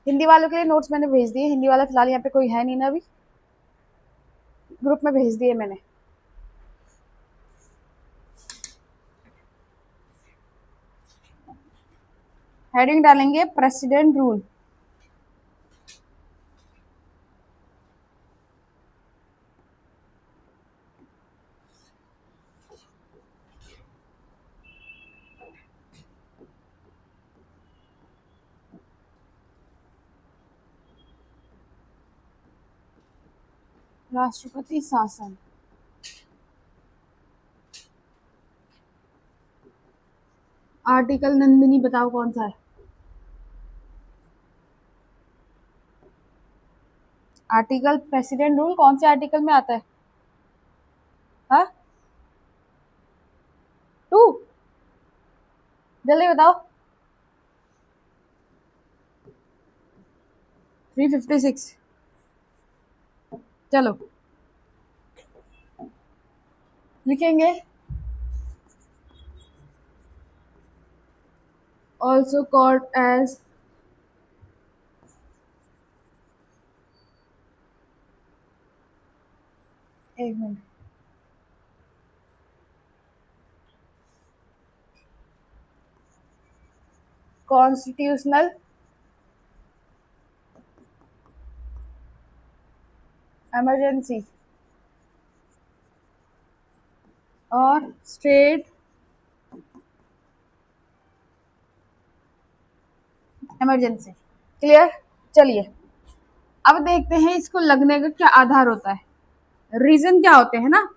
हिंदी वालों के लिए नोट्स मैंने भेज दिए। हिंदी वाला फिलहाल यहाँ पे कोई है नहीं ना, अभी ग्रुप में भेज दिए मैंने। हेडिंग डालेंगे प्रेसिडेंट रूल। राष्ट्रपति शासन। आर्टिकल नंदिनी बताओ कौन सा है? आर्टिकल प्रेसिडेंट रूल कौन से आर्टिकल में आता है? हाँ, 2। जल्दी बताओ। 356। चलो लिखेंगे। ऑल्सो कॉल्ड एज एक मिनट, कॉन्स्टिट्यूशनल इमरजेंसी और स्टेट इमरजेंसी। क्लियर? चलिए अब देखते हैं इसको लगने का क्या आधार होता है, रीजन क्या होते हैं ना।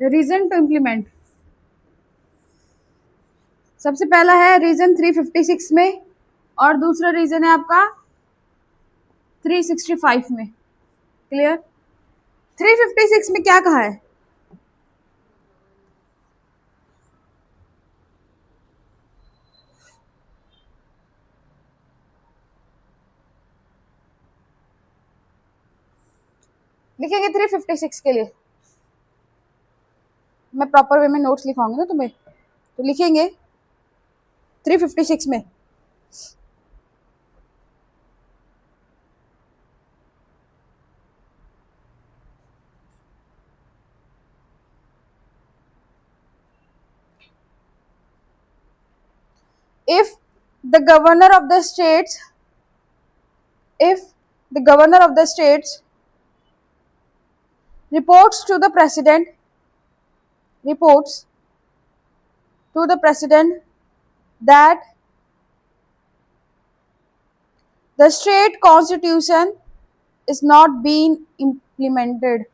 रीजन टू इम्प्लीमेंट, सबसे पहला है रीजन 356 में और दूसरा रीजन है आपका 365 में। क्लियर? 356 में क्या कहा है? लिखेंगे 356 के लिए, मैं प्रॉपर वे में नोट्स लिखवाऊंगी ना तुम्हें, तो लिखेंगे 356 में if the governor of the states if the governor of the states reports to the president that the state constitution is not being implemented,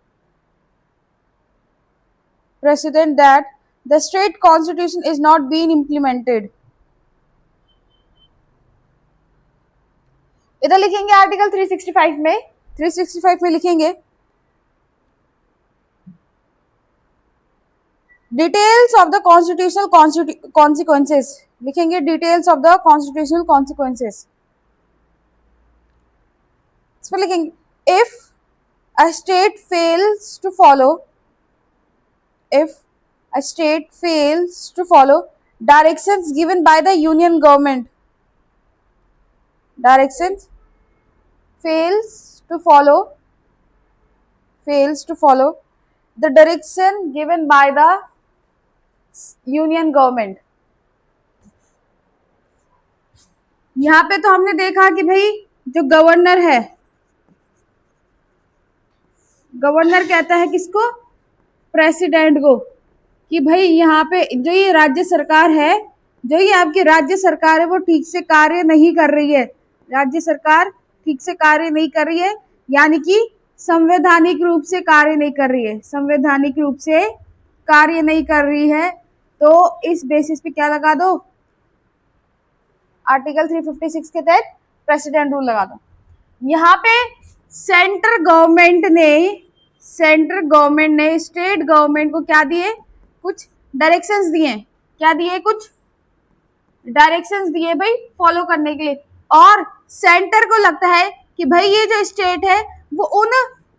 precedent that the state constitution is not being implemented, इधर लिखेंगे article 365 में। 365 में लिखेंगे details of the constitutional consequences, लिखेंगे details of the constitutional consequences. इसमें लिखेंगे if a state fails to follow directions given by the union government, fails to follow the direction given by the union government। यहाँ पे तो हमने देखा कि भाई जो गवर्नर है, गवर्नर कहता है किसको? प्रेसिडेंट को, कि भाई यहाँ पे जो ये राज्य सरकार है, जो ये आपकी राज्य सरकार है वो ठीक से कार्य नहीं कर रही है, राज्य सरकार ठीक से कार्य नहीं कर रही है, यानी कि संवैधानिक रूप से कार्य नहीं कर रही है, संवैधानिक रूप से कार्य नहीं कर रही है, तो इस बेसिस पे क्या लगा दो? आर्टिकल 356 के तहत प्रेसिडेंट रूल लगा दो। यहाँ पे सेंट्रल गवर्नमेंट ने स्टेट गवर्नमेंट को क्या दिए? कुछ डायरेक्शंस दिए। क्या दिए? कुछ डायरेक्शंस दिए भाई फॉलो करने के लिए, और सेंटर को लगता है कि भाई ये जो स्टेट है वो उन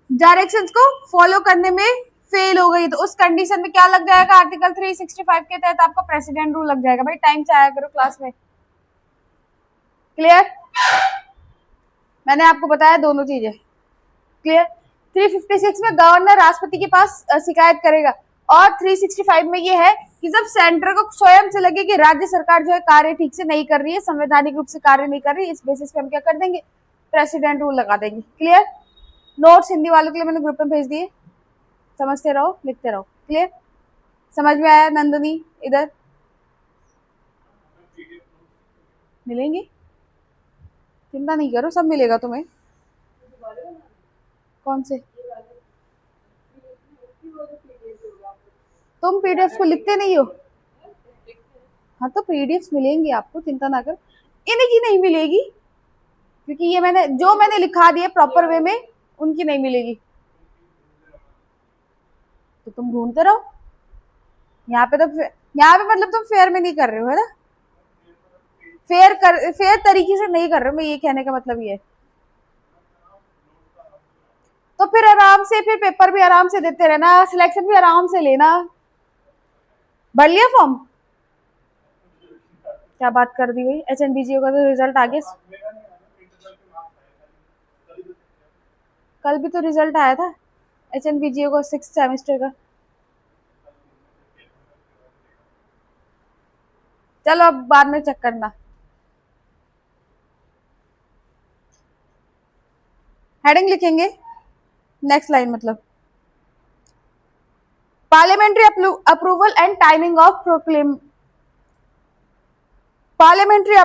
डायरेक्शंस को फॉलो करने में फेल हो गई, तो उस कंडीशन में क्या लग जाएगा, आर्टिकल 365 के तहत आपका प्रेसिडेंट रूल लग जाएगा। भाई टाइम से आया करो क्लास में। क्लियर? मैंने आपको बताया दोनों चीजें। क्लियर? 356 में गवर्नर राष्ट्रपति के पास शिकायत करेगा, और 365 में ये है कि जब सेंटर को स्वयं से लगे कि राज्य सरकार जो है कार्य ठीक से नहीं कर रही है, संवैधानिक रूप से कार्य नहीं कर रही है, इस बेसिस पे हम क्या कर देंगे, प्रेसिडेंट रूल लगा देंगे। क्लियर? नोट्स हिंदी वालों के लिए मैंने ग्रुप में भेज दिए, समझते रहो, लिखते रहो। क्लियर? समझ में आया नंदनी? इधर मिलेंगे, चिंता नहीं करो, सब मिलेगा तुम्हें। कौन से? तुम पीडीएफ को लिखते नहीं हो? हाँ तो पीडीएफ मिलेंगी आपको, चिंता ना करो। इनकी नहीं मिलेगी, क्योंकि ये मैंने लिखा दिया प्रॉपर वे में, उनकी नहीं मिलेगी। तो तुम ढूंढते रहो। यहाँ पे मतलब तुम फेयर में नहीं कर रहे हो, है ना? फेयर तरीके से नहीं कर रहे हो, मैं ये कहने का मतलब ये है। तो फिर आराम से, फिर पेपर भी आराम से देते रहना, सिलेक्शन भी आराम से लेना। भर लिया फॉर्म? क्या बात कर दी भाई, HNBGO का तो रिजल्ट आ गया। कल भी तो रिजल्ट आया था HNBGO को 6th सेमेस्टर का। चलो अब बाद में चेक करना। हेडिंग लिखेंगे, नेक्स्ट लाइन मतलब parliamentary approval and timing of proclaim, parliamentary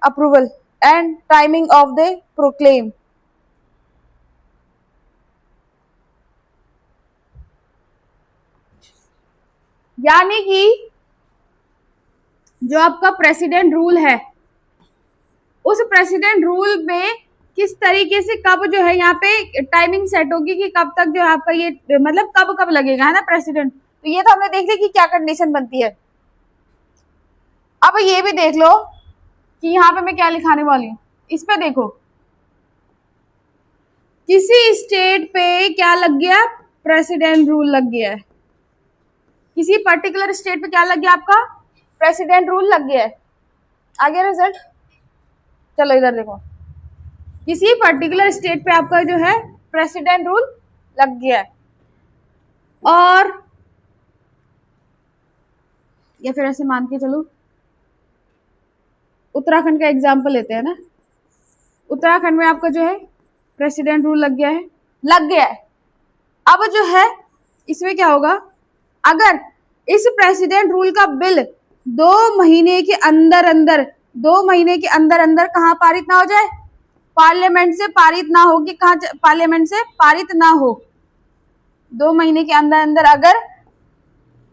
approval and timing of the proclaim. यानी कि जो आपका प्रेसिडेंट रूल है, उस प्रेसिडेंट रूल में किस तरीके से कब जो है यहाँ पे टाइमिंग सेट होगी कि कब तक जो है आपका ये मतलब कब कब लगेगा, है ना प्रेसिडेंट। तो ये तो हमने देख लिया कि क्या कंडीशन बनती है। अब ये भी देख लो कि यहाँ पे मैं क्या लिखाने वाली हूँ। इस पे देखो, किसी स्टेट पे क्या लग गया, प्रेसिडेंट रूल लग गया है। किसी पर्टिकुलर स्टेट पे क्या लग गया आपका, प्रेसिडेंट रूल लग गया है। आ गया रिजल्ट? चलो इधर देखो, किसी पर्टिकुलर स्टेट पे आपका जो है प्रेसिडेंट रूल लग गया है। और या फिर ऐसे मान के चलो, उत्तराखंड का एग्जाम्पल लेते हैं ना। उत्तराखंड में आपका जो है प्रेसिडेंट रूल लग गया है। अब जो है इसमें क्या होगा, अगर इस प्रेसिडेंट रूल का बिल 2 महीने के अंदर कहाँ पारित ना हो जाए, पार्लियामेंट से पारित ना हो, कि कहाँ पार्लियामेंट से पारित ना हो, 2 महीने के अंदर अगर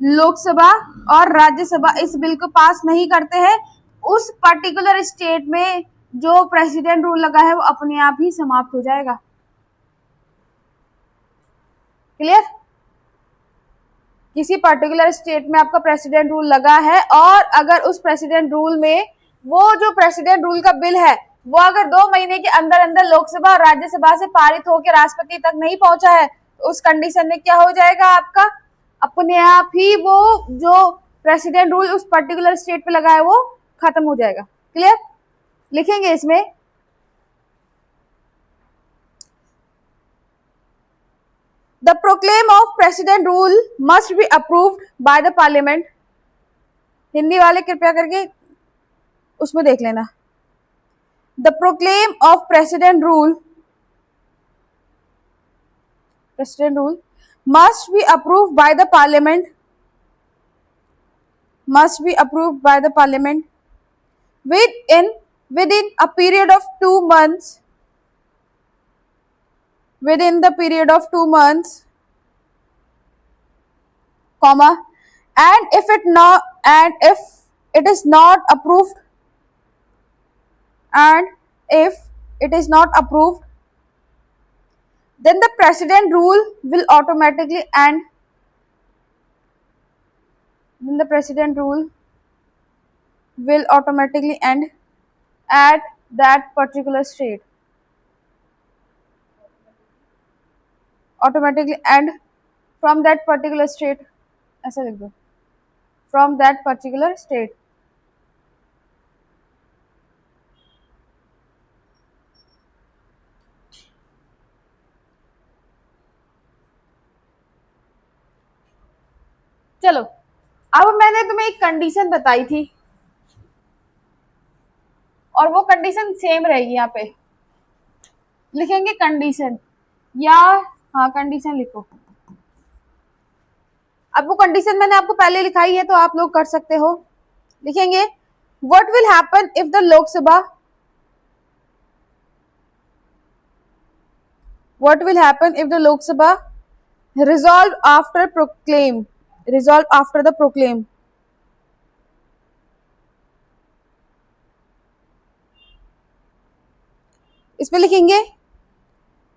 लोकसभा और राज्यसभा इस बिल को पास नहीं करते हैं, उस पर्टिकुलर स्टेट में जो प्रेसिडेंट रूल लगा है वो अपने आप ही समाप्त हो जाएगा। क्लियर? किसी पर्टिकुलर स्टेट में आपका प्रेसिडेंट रूल लगा है, और अगर उस प्रेसिडेंट रूल में वो जो प्रेसिडेंट रूल का बिल है वो अगर 2 महीने के अंदर लोकसभा और राज्यसभा से पारित होकर राष्ट्रपति तक नहीं पहुंचा है, तो उस कंडीशन में क्या हो जाएगा, आपका अपने आप ही वो जो प्रेसिडेंट रूल उस पर्टिकुलर स्टेट पे लगा है वो खत्म हो जाएगा। क्लियर? लिखेंगे इसमें, the proclaim of president rule must be approved by the parliament. Hindi वाले कृपया करके उसमें देख लेना। The proclaim of president rule must be approved by the parliament within a period of 2 months, comma, and if it is not approved, then the president rule will automatically end. At that particular state. Automatically and from that particular state, ऐसा लिख दो, from that particular state. चलो, अब मैंने तुम्हें एक condition बताई थी और वो कंडीशन सेम रहेगी। यहाँ पे लिखेंगे कंडीशन, या हाँ कंडीशन लिखो। अब वो कंडीशन मैंने आपको पहले लिखाई है तो आप लोग कर सकते हो। लिखेंगे what will happen if the Lok Sabha, what will happen if the Lok Sabha resolve after proclaim, resolve after the proclaim। इसमें लिखेंगे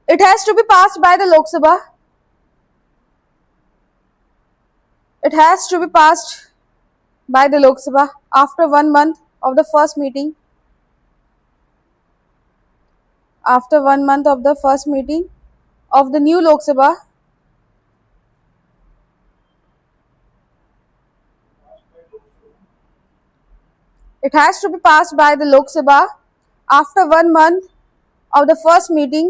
it has to be passed by the Lok Sabha, it has to be passed by the Lok Sabha after 1 month of the first meeting, after 1 month of the first meeting of the new Lok Sabha, it has to be passed by the Lok Sabha after 1 month of the first meeting,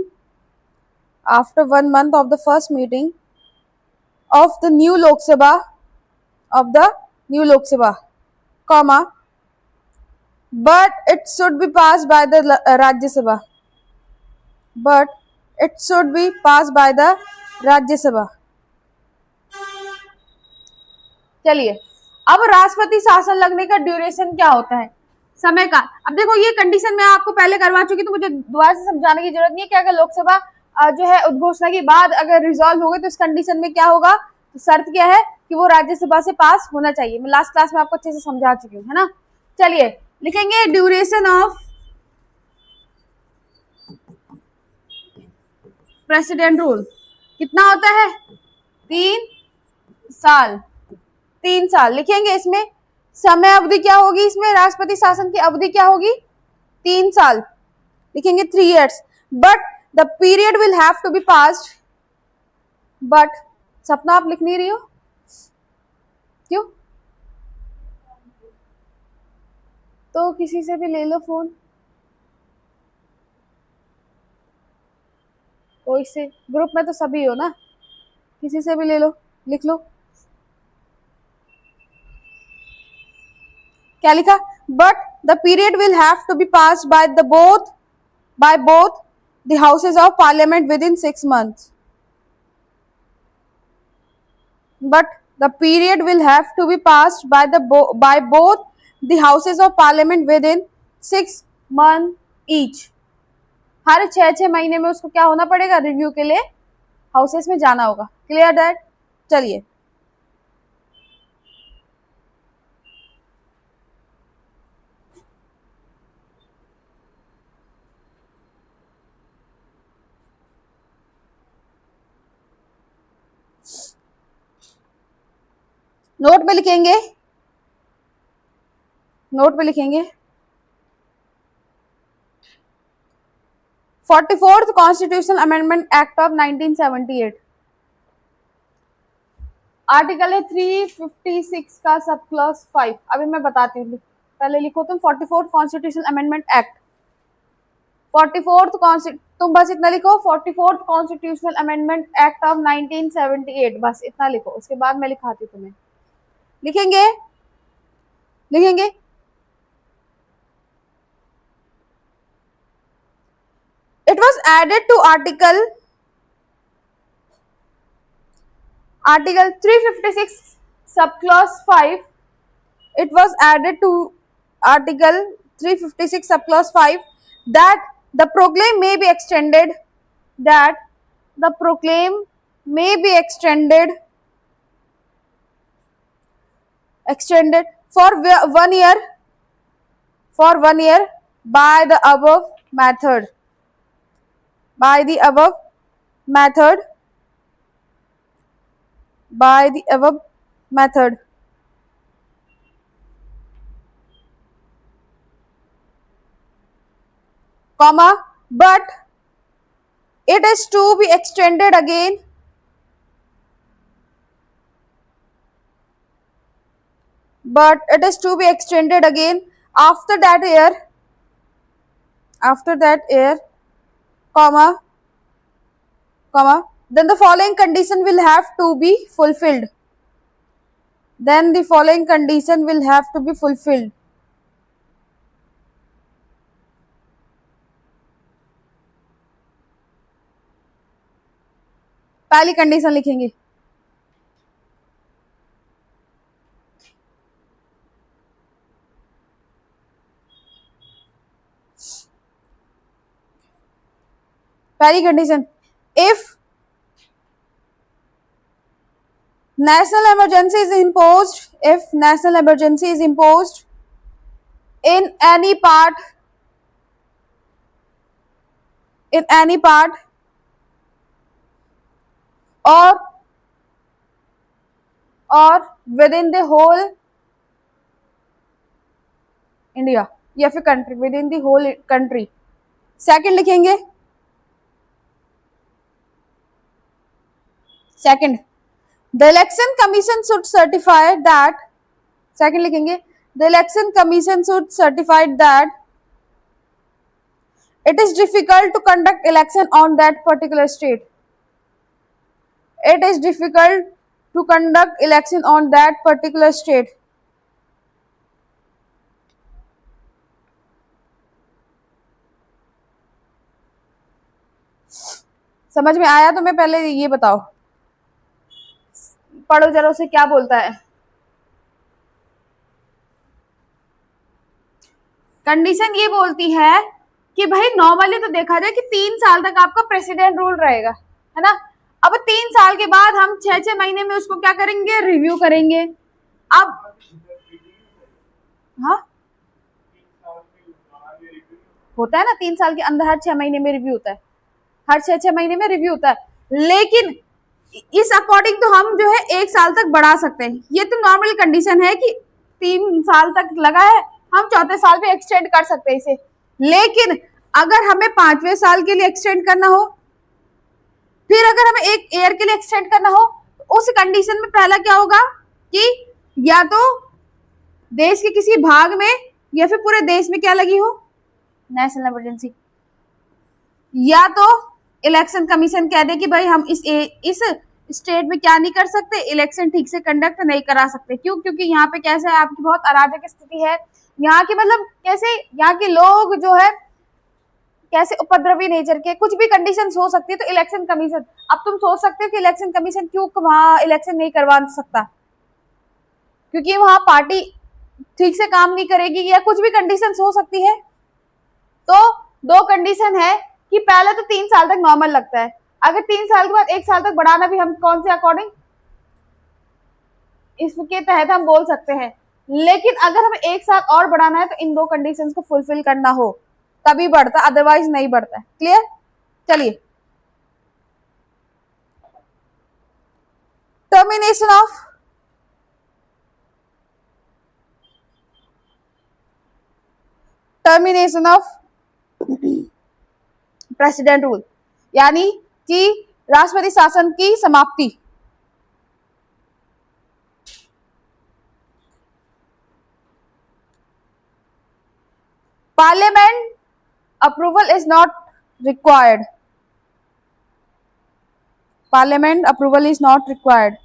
after 1 month of the first meeting of the new Lok Sabha, of the new Lok Sabha, comma, but it should be passed by the Rajya Sabha, but it should be passed by the Rajya Sabha। चलिए, अब राष्ट्रपति शासन लगने का duration क्या होता है, समय का। अब देखो ये कंडीशन मैं आपको पहले करवा चुकी, तो मुझे दोबारा से समझाने की जरूरत नहीं है कि अगर लोकसभा जो है उद्घोषणा के बाद अगर रिजॉल्व हो गए तो इस कंडीशन में क्या होगा, तो शर्त क्या है कि वो राज्यसभा से पास होना चाहिए। मैं लास्ट क्लास में आपको अच्छे से समझा चुकी हूँ, है ना। चलिए लिखेंगे ड्यूरेशन ऑफ प्रेसिडेंट रूल कितना होता है, 3 साल, 3 साल लिखेंगे। इसमें समय अवधि क्या होगी, इसमें राष्ट्रपति शासन की अवधि क्या होगी, 3 साल लिखेंगे, 3 years। But the period will have to be passed, but Sapna आप लिख नहीं रही हो क्यों, तो किसी से भी ले लो फोन, कोई से, ग्रुप में तो सभी हो ना, किसी से भी ले लो, लिख लो। क्या लिखा, but the period will have to be passed by both the houses of parliament within 6 months, but the period will have to be passed by both the houses of parliament within 6 months each। हर 6 महीने में उसको क्या होना पड़ेगा, review के लिए houses में जाना होगा। Clear that. चलिए नोट पे लिखेंगे, नोट पे लिखेंगे 44th constitutional amendment act of 1978, article है 356 का सब क्लॉज 5। अभी मैं बताती हूँ, पहले लिखो तुम 44th constitutional amendment act, 44th तुम बस इतना लिखो 44th constitutional amendment act of 1978, बस इतना लिखो, उसके बाद मैं लिखाती हूँ तुम्हें। लिखेंगे लिखेंगे it was added to article 356 subclause 5, it was added to article 356 subclause 5 that the proclaim may be extended, that the proclaim may be extended for 1 year, for 1 year by the above method, by the above method, by the above method, comma, but it is to be extended again, but it is to be extended again after that year, comma, then the following condition will have to be fulfilled. Then the following condition will have to be fulfilled. पहली condition लिखेंगे, पहली condition, if national emergency is imposed in any part or within the whole India या फिर country, within the whole country. Second लिखेंगे, second, the election commission should certify that, second लिखेंगे, the election commission should certify that it is difficult to conduct election on that particular state. It is difficult to conduct election on that particular state. समझ में आया? तो मैं पहले ये बताओ, पढ़ो जरा उसे क्या बोलता है। कंडीशन ये बोलती है कि भाई नॉर्मली तो देखा जाए कि 3 साल तक आपका प्रेसिडेंट रूल रहेगा, है ना। अब 3 साल के बाद हम 6 महीने में उसको क्या करेंगे, रिव्यू करेंगे। अब हाँ होता है ना, 3 साल के अंदर हर 6 महीने में रिव्यू होता है, हर 6 महीने में रिव्यू होता है। लेकिन इस अकॉर्डिंग तो हम जो है 1 साल तक बढ़ा सकते हैं। ये तो नॉर्मल कंडीशन है कि 3 साल तक लगा है, हम चौथे साल पे एक्सटेंड कर सकते हैं इसे। लेकिन अगर हमें 5वें साल के लिए एक्सटेंड करना हो, फिर अगर हमें 1 ईयर के लिए एक्सटेंड करना हो, तो उस कंडीशन में पहला क्या होगा कि या तो देश के किसी भाग में या फिर पूरे देश में क्या लगी हो, नेशनल इमरजेंसी, या तो इलेक्शन कमीशन कह दे कि भाई हम इस स्टेट में क्या नहीं कर सकते, इलेक्शन ठीक से कंडक्ट नहीं करा सकते। क्यों? क्योंकि यहाँ पे कैसा है, आपकी बहुत अराजक स्थिति है यहाँ की, मतलब कैसे यहाँ के लोग जो है कैसे उपद्रवी नेचर के, कुछ भी कंडीशन हो सकती है। तो इलेक्शन कमीशन, अब तुम सोच सकते हो कि इलेक्शन कमीशन क्यों वहां इलेक्शन नहीं करवा सकता, क्योंकि वहां पार्टी ठीक से काम नहीं करेगी या कुछ भी कंडीशन हो सकती है। तो 2 कंडीशन है कि पहले तो 3 साल तक नॉर्मल लगता है, अगर 3 साल के बाद 1 साल तक बढ़ाना भी हम कौन से अकॉर्डिंग इसके तहत हम बोल सकते हैं। लेकिन अगर हमें 1 साल और बढ़ाना है तो इन 2 कंडीशंस को फुलफिल करना हो तभी बढ़ता, अदरवाइज नहीं बढ़ता है। क्लियर? चलिए, टर्मिनेशन ऑफ प्रेसिडेंट रूल, यानी कि राष्ट्रपति शासन की समाप्ति। Parliament approval is not required, parliament approval is not required.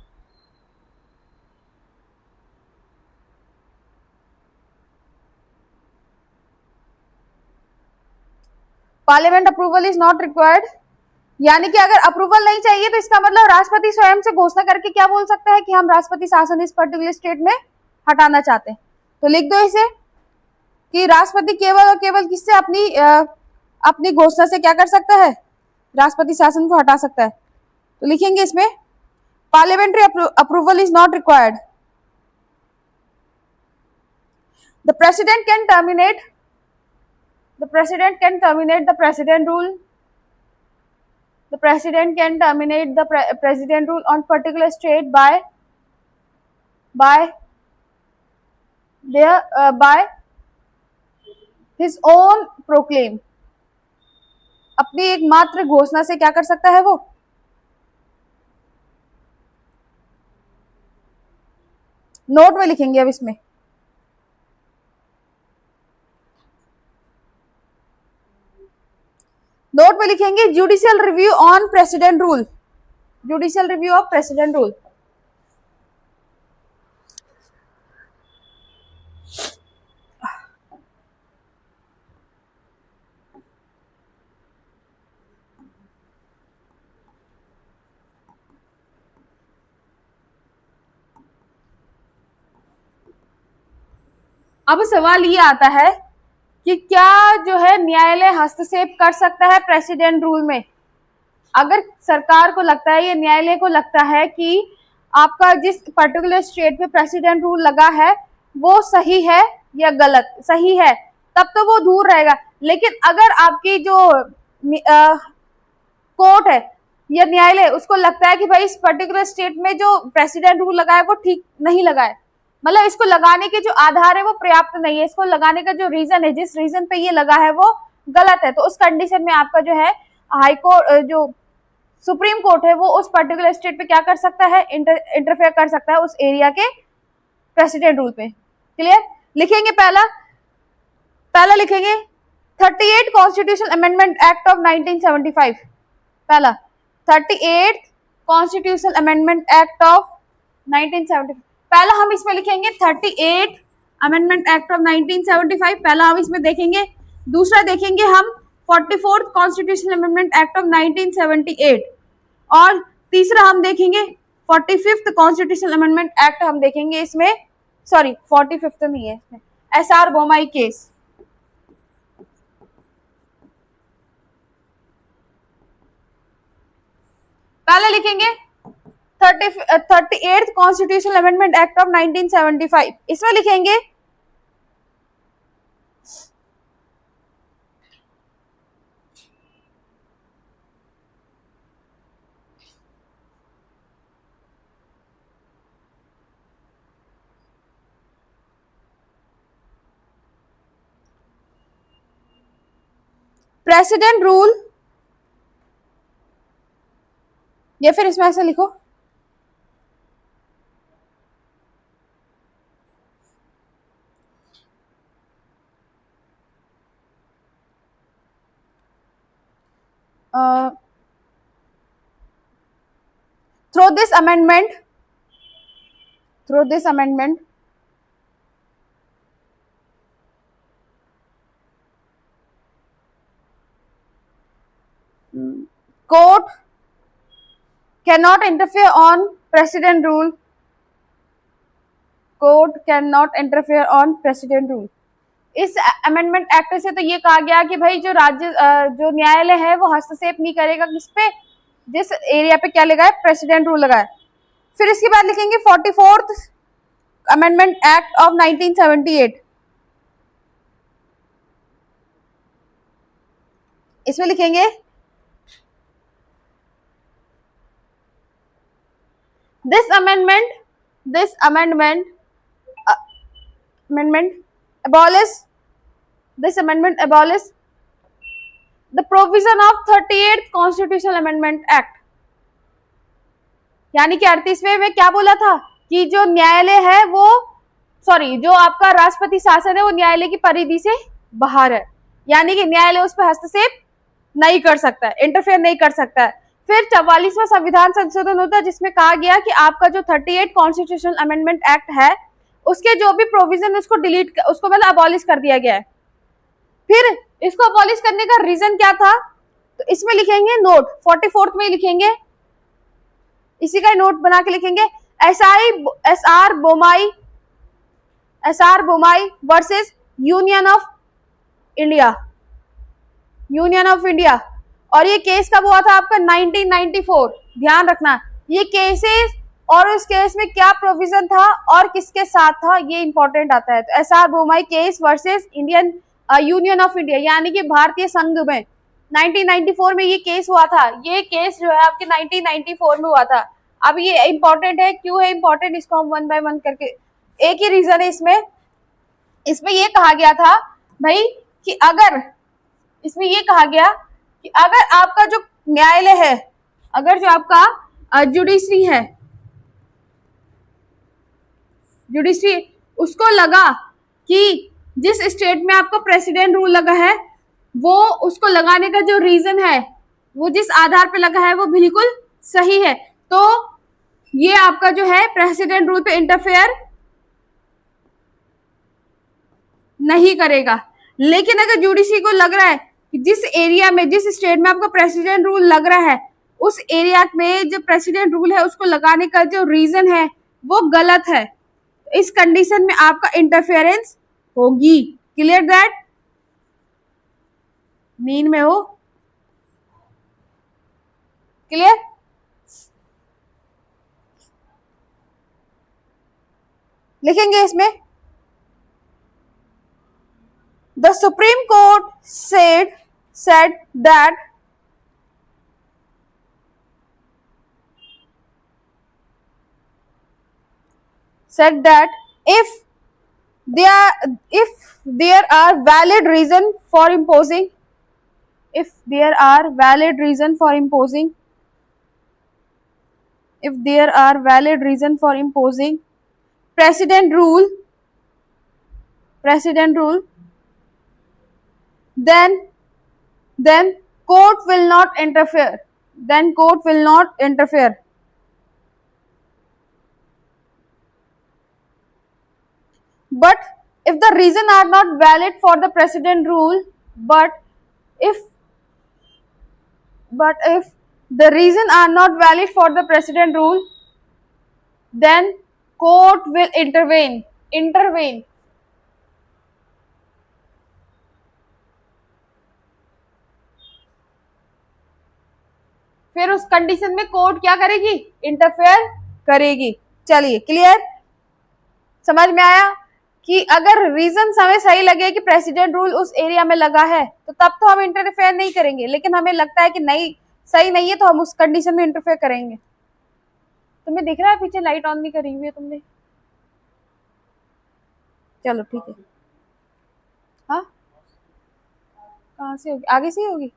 Parliament approval is not required, यानी कि अगर अप्रूवल नहीं चाहिए तो इसका मतलब राष्ट्रपति स्वयं से घोषणा करके क्या बोल सकता है कि हम राष्ट्रपति शासन इस पर्टिकुलर स्टेट में हटाना चाहते हैं। तो लिख दो इसे कि राष्ट्रपति केवल और केवल किससे अपनी घोषणा से क्या कर सकता है, राष्ट्रपति शासन को हटा सकता है। तो लिखेंगे इसमें parliamentary approval is not required. The president can terminate the president the president rule. The president can terminate the president rule on particular state by his own proclaim, अपनी एकमात्र घोषणा से क्या कर सकता है वो। नोट में लिखेंगे अब इसमें नोट में लिखेंगे judicial review on president rule, judicial review of president rule. अब सवाल ये आता है कि क्या जो है न्यायालय हस्तक्षेप कर सकता है प्रेसिडेंट रूल में। अगर सरकार को लगता है या न्यायालय को लगता है कि आपका जिस पर्टिकुलर स्टेट में प्रेसिडेंट रूल लगा है वो सही है या गलत, सही है तब तो वो दूर रहेगा। लेकिन अगर आपकी जो कोर्ट है या न्यायालय उसको लगता है कि भाई इस पर्टिकुलर स्टेट में जो प्रेसिडेंट रूल लगा है वो ठीक नहीं लगा है, मतलब इसको लगाने के जो आधार है वो पर्याप्त नहीं है, इसको लगाने का जो रीजन है, जिस रीजन पे ये लगा है वो गलत है, तो उस कंडीशन में आपका जो है हाई कोर्ट जो सुप्रीम कोर्ट है वो उस पर्टिकुलर स्टेट पे क्या कर सकता है, इंटरफेयर कर सकता है उस एरिया के प्रेसिडेंट रूल पे। क्लियर? लिखेंगे पहला लिखेंगे 38 कॉन्स्टिट्यूशनल अमेंडमेंट एक्ट ऑफ 1975। पहला 38 कॉन्स्टिट्यूशनल अमेंडमेंट एक्ट ऑफ 1975। पहला हम इसमें लिखेंगे 38 अमेंडमेंट एक्ट ऑफ 1975, पहला हम इसमें देखेंगे। दूसरा देखेंगे हम 44th constitutional amendment act of 1978 और तीसरा हम देखेंगे 45th कॉन्स्टिट्यूशनल अमेंडमेंट एक्ट हम देखेंगे इसमें, सॉरी 45th नहीं है इसमें, एसआर बोमाई केस। पहले लिखेंगे 38th constitutional amendment act of 1975, इसमें लिखेंगे प्रेसिडेंट रूल, या फिर इसमें ऐसे लिखो through this amendment court cannot interfere on president rule, court cannot interfere on president rule। इस अमेंडमेंट एक्ट से तो ये कहा गया कि भाई जो जो न्यायालय है वो हस्तक्षेप नहीं करेगा किस पे, जिस एरिया पे क्या लगा है, प्रेसिडेंट रूल लगा है। फिर इसके बाद लिखेंगे 44th अमेंडमेंट एक्ट ऑफ 1978, इसमें लिखेंगे this amendment abolish the provision of 38th constitutional amendment act। यानी कि 38वें में क्या बोला था कि जो न्यायालय है वो, सॉरी जो आपका राष्ट्रपति शासन है वो न्यायालय की परिधि से बाहर है, यानी कि न्यायालय उस पर हस्तक्षेप नहीं कर सकता है, इंटरफेयर नहीं कर सकता है। फिर 44वां संविधान संशोधन होता है जिसमें कहा गया कि आपका जो 38 कॉन्स्टिट्यूशनल अमेंडमेंट एक्ट है उसके जो भी प्रोविजन उसको डिलीट, उसको मतलब अबॉलिश कर दिया गया है। फिर इसको अबॉलिश करने का रीजन क्या था, तो इसमें लिखेंगे नोट 44th में लिखेंगे, इसी का नोट बना के लिखेंगे SR Bommai versus union of India. और ये केस कब हुआ था आपका 1994, ध्यान रखना ये केसेस और उस केस में क्या प्रोविजन था और किसके साथ था ये इंपॉर्टेंट आता है। तो SR Bommai case versus union of India, यानी कि भारतीय संघ में 1994 में ये केस हुआ था। ये केस जो है आपके 1994 में हुआ था। अब ये इंपॉर्टेंट है, क्यों है इंपॉर्टेंट, इसको हम वन बाय वन करके, एक ही रीजन है इसमें ये कहा गया था भाई कि अगर इसमें ये कहा गया कि अगर आपका जो न्यायालय है, अगर जो आपका जुडिशरी उसको लगा कि जिस स्टेट में आपका प्रेसिडेंट रूल लगा है वो उसको लगाने का जो रीजन है, वो जिस आधार पे लगा है वो बिल्कुल सही है। तो ये आपका जो है प्रेसिडेंट रूल पे इंटरफेयर नहीं करेगा। लेकिन अगर जुडिशरी को लग रहा है कि जिस एरिया में, जिस स्टेट में आपका प्रेसिडेंट रूल लग रहा है, उस एरिया में जो प्रेसिडेंट रूल है उसको लगाने का जो रीजन है वो गलत है, इस कंडीशन में आपका इंटरफेरेंस होगी। Clear that? मीन में हो? क्लियर? लिखेंगे इसमें, the supreme court said that if there are valid reason for imposing, if there are valid reason for imposing if there are valid reason for imposing president rule, then court will not interfere, but if the reason are not valid for the president rule, if the reason are not valid for the president rule, then court will intervene. फिर उस condition में court क्या करेगी? Interfere करेगी। चलिए, clear? समझ में आया कि अगर रीजन हमें सही लगे कि प्रेसिडेंट रूल उस एरिया में लगा है तो तब तो हम इंटरफेयर नहीं करेंगे, लेकिन हमें लगता है कि नहीं, सही नहीं है, तो हम उस कंडीशन में इंटरफेयर करेंगे। तुम्हें दिख रहा है पीछे लाइट ऑन नहीं करी हुई है तुमने? चलो ठीक है। हाँ, कहाँ से होगी? आगे से ही होगी।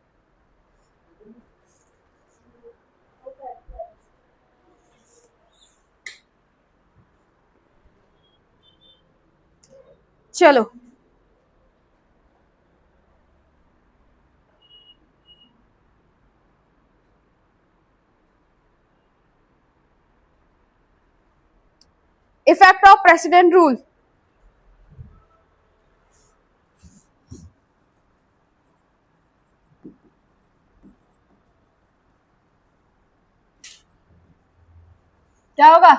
चलो, इफेक्ट ऑफ प्रेसिडेंट रूल। क्या होगा?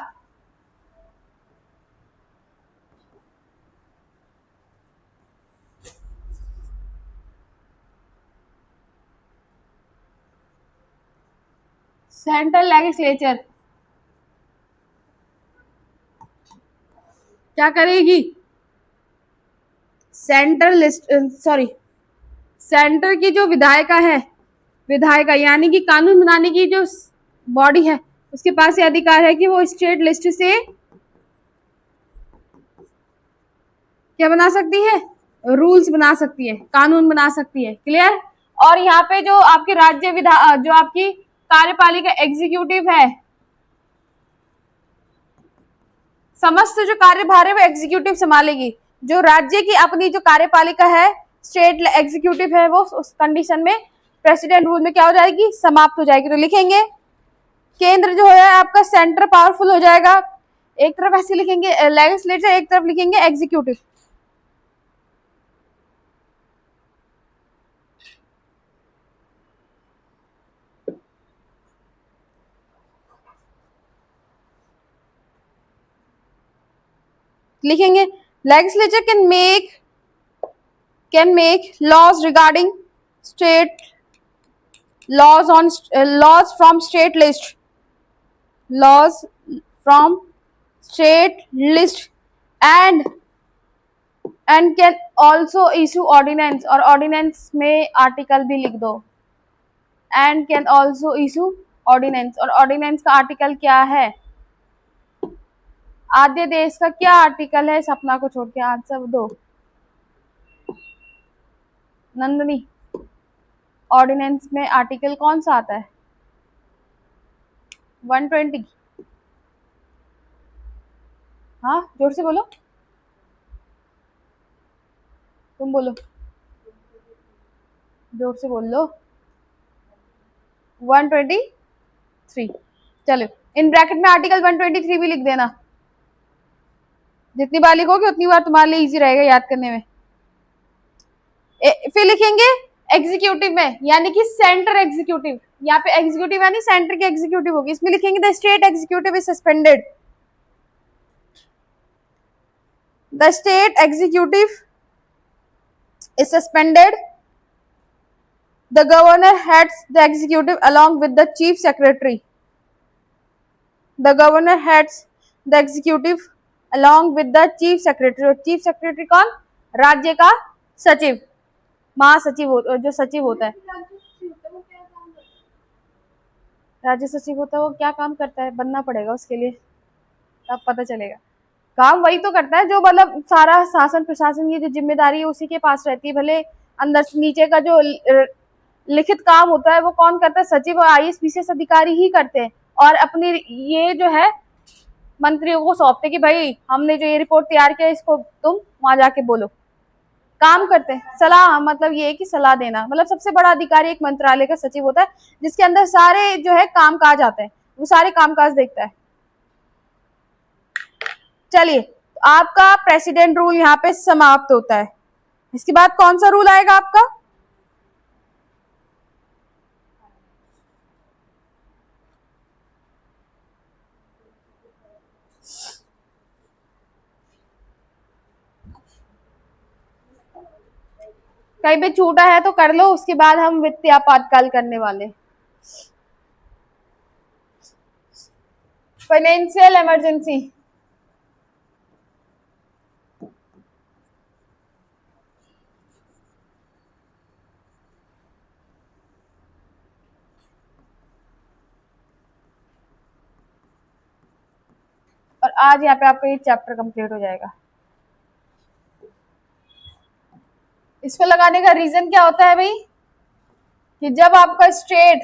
सेंट्रल लेजिस्लेचर क्या करेगी? सेंटर की जो विधायिका यानी कि कानून बनाने की जो बॉडी है, उसके पास ये अधिकार है कि वो स्टेट लिस्ट से क्या बना सकती है? रूल्स बना सकती है, कानून बना सकती है। क्लियर? और यहाँ पे जो आपके जो आपकी कार्यपालिका एग्जीक्यूटिव है, समस्त जो कार्यभार है वो एग्जीक्यूटिव संभालेगी। जो राज्य की अपनी जो कार्यपालिका है, स्टेट एग्जीक्यूटिव है, वो उस कंडीशन में प्रेसिडेंट रूल में क्या हो जाएगी? समाप्त हो जाएगी। तो लिखेंगे केंद्र जो है आपका सेंटर पावरफुल हो जाएगा। एक तरफ ऐसे लिखेंगे लेजिस्लेचर, एक तरफ लिखेंगे एग्जीक्यूटिव। लिखेंगे legislature can make laws regarding state laws from state list and can also issue ordinance, और ऑर्डिनेंस में आर्टिकल भी लिख दो। And can also issue ordinance, और ऑर्डिनेंस का आर्टिकल क्या है? आद्यदेश का क्या आर्टिकल है? सपना को छोड़ के आंसर दो। नंदनी, ऑर्डिनेंस में आर्टिकल कौन सा आता है? 120। हाँ, जोर से बोलो, तुम बोलो। जोर से बोल लो। 123। चलो, इन ब्रैकेट में आर्टिकल 123 भी लिख देना। जितनी बार लिखोगे उतनी बार तुम्हारे लिए इजी रहेगा याद करने में। फिर लिखेंगे एग्जीक्यूटिव में, यानी कि सेंटर एग्जीक्यूटिव। यहाँ पे एग्जीक्यूटिव यानी सेंटर के एग्जीक्यूटिव होगी। इसमें लिखेंगे the state executive is suspended. The state executive is suspended. The governor heads the executive along with the chief secretary. The governor heads the executive along with the chief secretary. और chief secretary कौन? राज्य का सचिव, महासचिव, जो सचिव होता है। राज्य सचिव होता है, वो क्या काम करता है बनना पड़ेगा उसके लिए, तब पता चलेगा। काम वही तो करता है जो मतलब सारा शासन प्रशासन की जो जिम्मेदारी है उसी के पास रहती है। भले अंदर से नीचे का जो लिखित काम होता है वो कौन करता है? सचिव और IAS PCS अधिकारी ही करते हैं। और अपनी ये जो है मंत्रियों को सौंपते कि भाई हमने जो ये रिपोर्ट तैयार किया इसको तुम वहां जाके बोलो। काम करते हैं। सलाह मतलब ये है कि सलाह देना। मतलब सबसे बड़ा अधिकारी एक मंत्रालय का सचिव होता है, जिसके अंदर सारे जो है कामकाज आते हैं, वो सारे कामकाज देखता है। चलिए, आपका प्रेसिडेंट रूल यहाँ पे समाप्त होता है। इसके बाद कौन सा रूल आएगा आपका? कहीं पे छूटा है तो कर लो, उसके बाद हम वित्तीय आपातकाल करने वाले। Financial emergency. और आज यहाँ पे आपका ये चैप्टर कंप्लीट हो जाएगा। इसको लगाने का रीजन क्या होता है भाई? कि जब आपका स्टेट,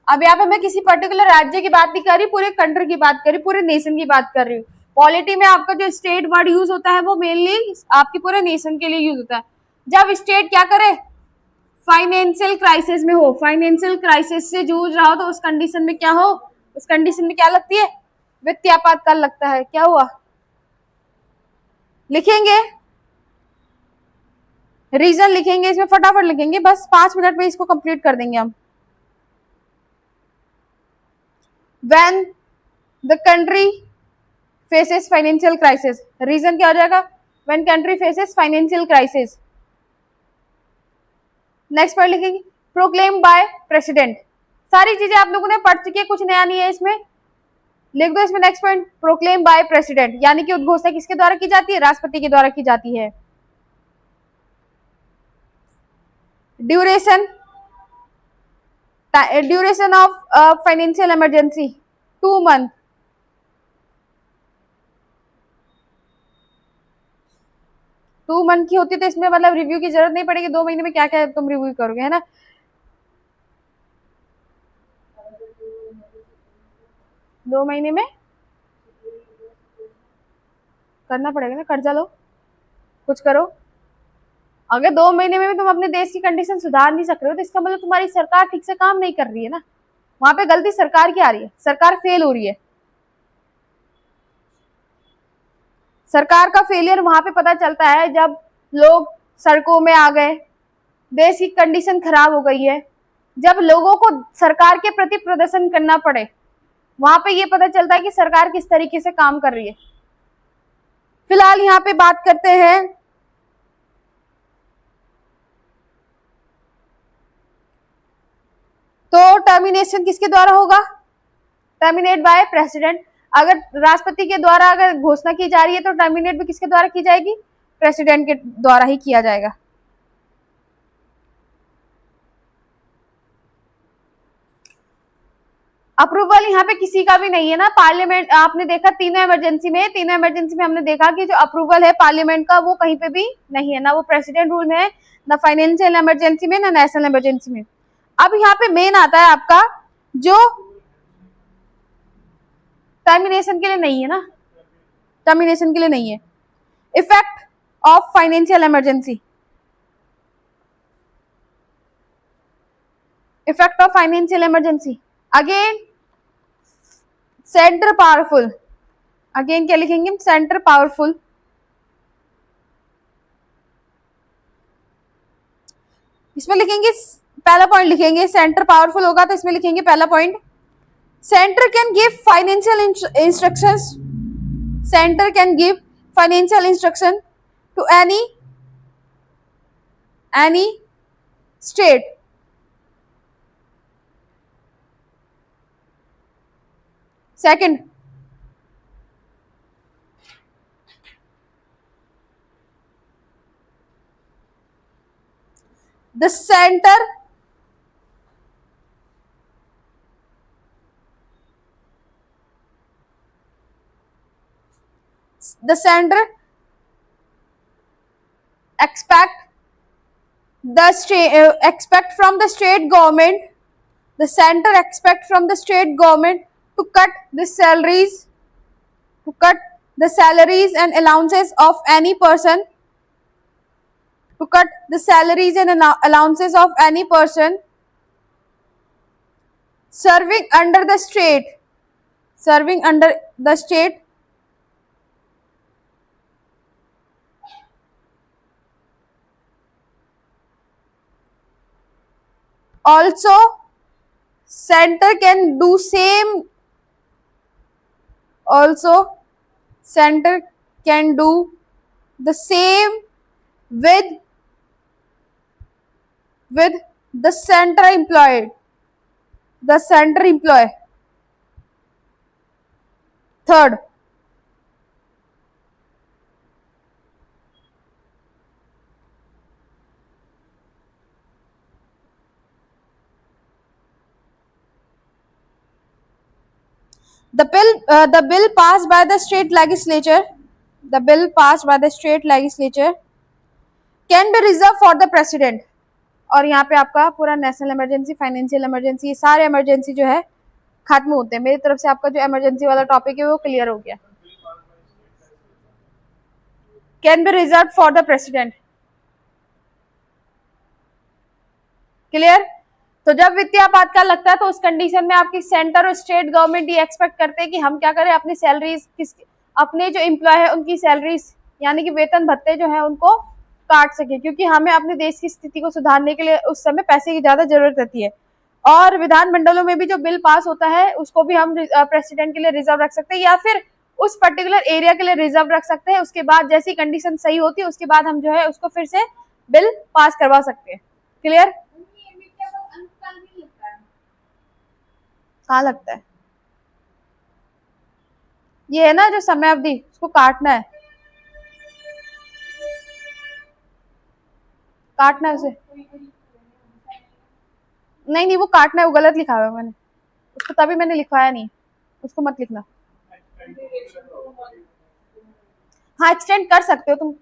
अब यहाँ पे मैं किसी पर्टिकुलर राज्य की बात नहीं कर रही, पूरे कंट्री की बात कर रही, पूरे नेशन की बात कर रही हूँ। पॉलिटी में आपका जो स्टेट वर्ड यूज होता है वो मेनली आपके पूरे नेशन के लिए यूज होता है। जब स्टेट क्या करे? फाइनेंशियल क्राइसिस में हो, फाइनेंशियल क्राइसिस से जूझ रहा हो, तो उस कंडीशन में क्या हो? उस कंडीशन में क्या लगती है? वित्तीय आपातकाल लगता है। क्या हुआ? लिखेंगे, रीजन लिखेंगे, इसमें फटाफट लिखेंगे, बस 5 मिनट में इसको कंप्लीट कर देंगे हम। When the country faces financial crisis, reason क्या हो जाएगा? When country faces financial crisis। Next point लिखेंगे प्रोक्लेम बाय प्रेसिडेंट। सारी चीजें आप लोगों ने पढ़ चुकी है, कुछ नया नहीं है इसमें, लिख दो इसमें। Next point proclaim by president, यानी कि उद्घोषणा किसके द्वारा की जाती है? राष्ट्रपति के द्वारा की जाती है। Duration, duration of financial emergency 2 month. Two month की होती तो इसमें मतलब रिव्यू की जरूरत नहीं पड़ेगी। 2 महीने में क्या क्या तुम रिव्यू करोगे, है ना? 2 महीने में करना पड़ेगा ना, कर्जा लो, कुछ करो। अगर 2 महीने में भी तुम अपने देश की कंडीशन सुधार नहीं सक रहे हो तो इसका मतलब तुम्हारी सरकार ठीक से काम नहीं कर रही है ना। वहां पे गलती सरकार की आ रही है, सरकार फेल हो रही है। सरकार का फेलियर वहां पे पता चलता है जब लोग सड़कों में आ गए, देश की कंडीशन खराब हो गई है, जब लोगों को सरकार के प्रति प्रदर्शन करना पड़े, वहां पे ये पता चलता है कि सरकार किस तरीके से काम कर रही है। फिलहाल यहाँ पे बात करते हैं तो टर्मिनेशन किसके द्वारा होगा? Terminate by president. अगर राष्ट्रपति के द्वारा अगर घोषणा की जा रही है तो टर्मिनेट भी किसके द्वारा की जाएगी? प्रेसिडेंट के द्वारा ही किया जाएगा। अप्रूवल यहाँ पे किसी का भी नहीं है ना। पार्लियामेंट आपने देखा तीनों इमरजेंसी में हमने देखा कि जो अप्रूवल है पार्लियामेंट का वो कहीं पे भी नहीं है, ना वो प्रेसिडेंट रूल में है, ना फाइनेंशियल इमरजेंसी में, ना नेशनल इमरजेंसी में। अब यहाँ पे मेन आता है आपका जो टर्मिनेशन के लिए नहीं है ना, टर्मिनेशन के लिए नहीं है। Effect of financial emergency, effect of financial emergency, again centre powerful, again क्या लिखेंगे, सेंटर पावरफुल, इसमें लिखेंगे पहला पॉइंट लिखेंगे, सेंटर पावरफुल होगा तो इसमें लिखेंगे पहला point, centre can give financial instructions, centre can give financial instruction to any state. Second, the center expect expect from the state government, the center expect from the state government to cut the salaries and allowances of any person, to cut the salaries and allowances of any person serving under the state, also center can do same, also center can do the same with the center employee. Third, the bill passed by the state legislature, can be reserved for the president. और यहाँ पे आपका पूरा national emergency, financial emergency, ये सारे emergency जो है खत्म होते हैं। मेरी तरफ से आपका जो इमरजेंसी वाला टॉपिक है वो क्लियर हो गया। Can be reserve for the president, clear. तो जब वित्तीय आपातकाल लगता है तो उस कंडीशन में आपकी सेंटर और स्टेट गवर्नमेंट ये एक्सपेक्ट करते हैं कि हम क्या करें, अपनी सैलरीज, अपने जो एम्प्लॉय है उनकी सैलरीज यानी कि वेतन भत्ते जो है उनको काट सके, क्योंकि हमें अपने देश की स्थिति को सुधारने के लिए उस समय पैसे की ज्यादा जरूरत रहती है। और विधानमंडलों में भी जो बिल पास होता है उसको भी हम प्रेसिडेंट के लिए रिजर्व रख सकते हैं या फिर उस पर्टिकुलर एरिया के लिए रिजर्व रख सकते हैं। उसके बाद जैसी कंडीशन सही होती है उसके बाद हम जो है उसको फिर से बिल पास करवा सकते हैं, क्लियर। कहाँ लगता है ये है ना जो समय अवधि, उसको काटना है, काटना है उसे, नहीं वो काटना है, वो गलत लिखा हुआ है मैंने उसको, तभी मैंने लिखवाया नहीं, उसको मत लिखना। हाँ एक्सटेंड कर सकते हो तुम,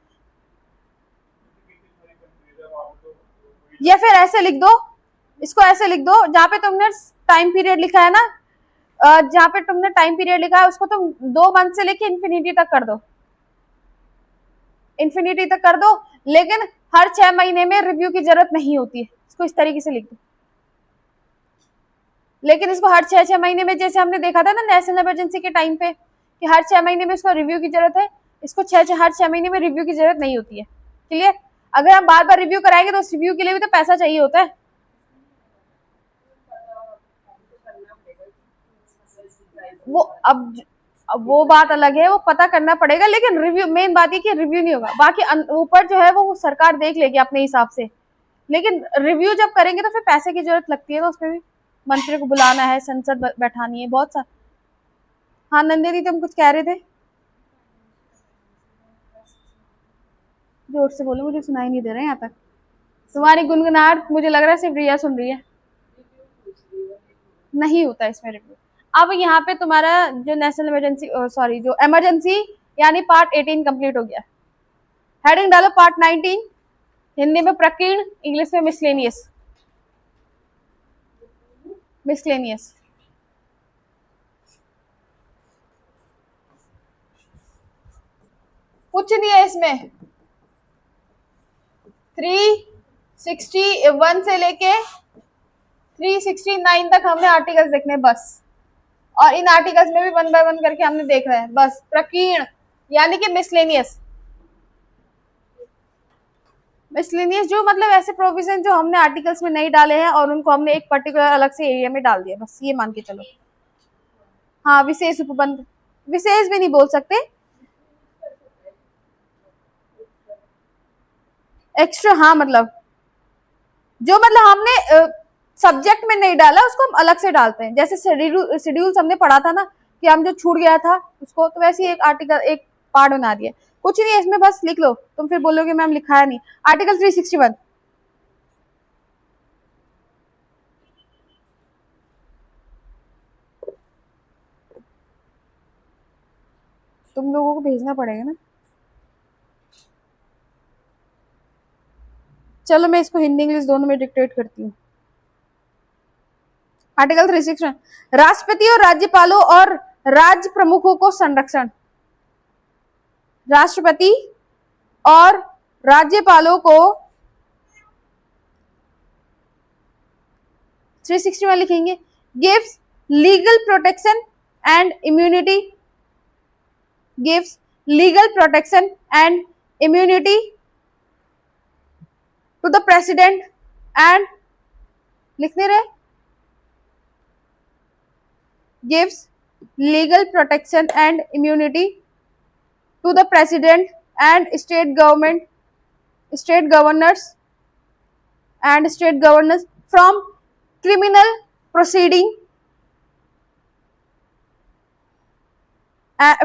या फिर ऐसे लिख दो, इसको ऐसे लिख दो, जहाँ पे तुमने टाइम पीरियड लिखा है ना, जहाँ पे तुमने टाइम पीरियड लिखा है उसको तुम 2 मंथ से लेके इन्फिनिटी तक कर दो, लेकिन हर 6 महीने में रिव्यू की जरूरत नहीं होती है, इसको इस तरीके से लिख दो। लेकिन इसको हर 6 महीने में, जैसे हमने देखा था ना नेशनल इमरजेंसी के टाइम पे कि हर 6 महीने में इसको रिव्यू की जरूरत है, इसको हर 6 महीने में रिव्यू की जरूरत नहीं होती है, क्लियर। अगर हम बार बार रिव्यू कराएंगे तो उस रिव्यू के लिए भी तो पैसा चाहिए होता है। वो अब वो बात अलग है, वो पता करना पड़ेगा, लेकिन रिव्यू, मेन बात है कि रिव्यू नहीं होगा, बाकी ऊपर जो है वो सरकार देख लेगी अपने हिसाब से, लेकिन रिव्यू जब करेंगे तो फिर पैसे की जरूरत लगती है, तो उसमें भी मंत्री को बुलाना है, संसद बैठानी है, बहुत सा। हाँ नंदिनी तुम कुछ कह रहे थे, जोर से बोलो, मुझे सुनाई नहीं दे रहा है यहाँ तक, तुम्हारी गुनगुनाहट मुझे लग रहा है सिर्फ रिया सुन रही है, नहीं होता इसमें रिव्यू। अब यहाँ पे तुम्हारा जो नेशनल इमरजेंसी, सॉरी जो इमरजेंसी यानी पार्ट 18 कंप्लीट हो गया। हेडिंग डालो पार्ट 19, हिंदी में प्रकीर्ण, इंग्लिश में मिसलेनियस। कुछ नहीं है इसमें, 361 से लेके 369 तक हमने आर्टिकल्स देखने बस, और इन आर्टिकल्स में भी 1 बाय 1 करके हमने देख रहे हैं बस। प्रकीर्ण यानी कि मिसलेनियस, मिसलेनियस जो मतलब ऐसे प्रोविजन जो हमने आर्टिकल्स में नहीं डाले हैं और उनको हमने एक पर्टिकुलर अलग से एरिया में डाल दिया, बस ये मान के चलो। हाँ, विशेष उपबंध, विशेष भी नहीं बोल सकते, एक्स्ट्रा। हाँ, मतलब जो मतलब हमने सब्जेक्ट में नहीं डाला उसको हम अलग से डालते हैं। जैसे शेड्यूल्स हमने पढ़ा था ना कि हम जो छूट गया था उसको, तो वैसे ही एक आर्टिकल, एक पार्ट बना दिया। कुछ नहीं है इसमें, बस लिख लो, तुम फिर बोलोगे मैम लिखा है नहीं। आर्टिकल 361, तुम लोगों को भेजना पड़ेगा ना। चलो मैं इसको हिंदी इंग्लिश दोनों में डिक्टेट करती हूँ। आर्टिकल 361, राष्ट्रपति और राज्यपालों और राज्य प्रमुखों को संरक्षण। राष्ट्रपति और राज्यपालों को 361 लिखेंगे, gives legal protection and immunity, gives legal protection and immunity to the president and, लिखने रहे, gives legal protection and immunity to the president and state government, state governors and state governors from criminal proceeding,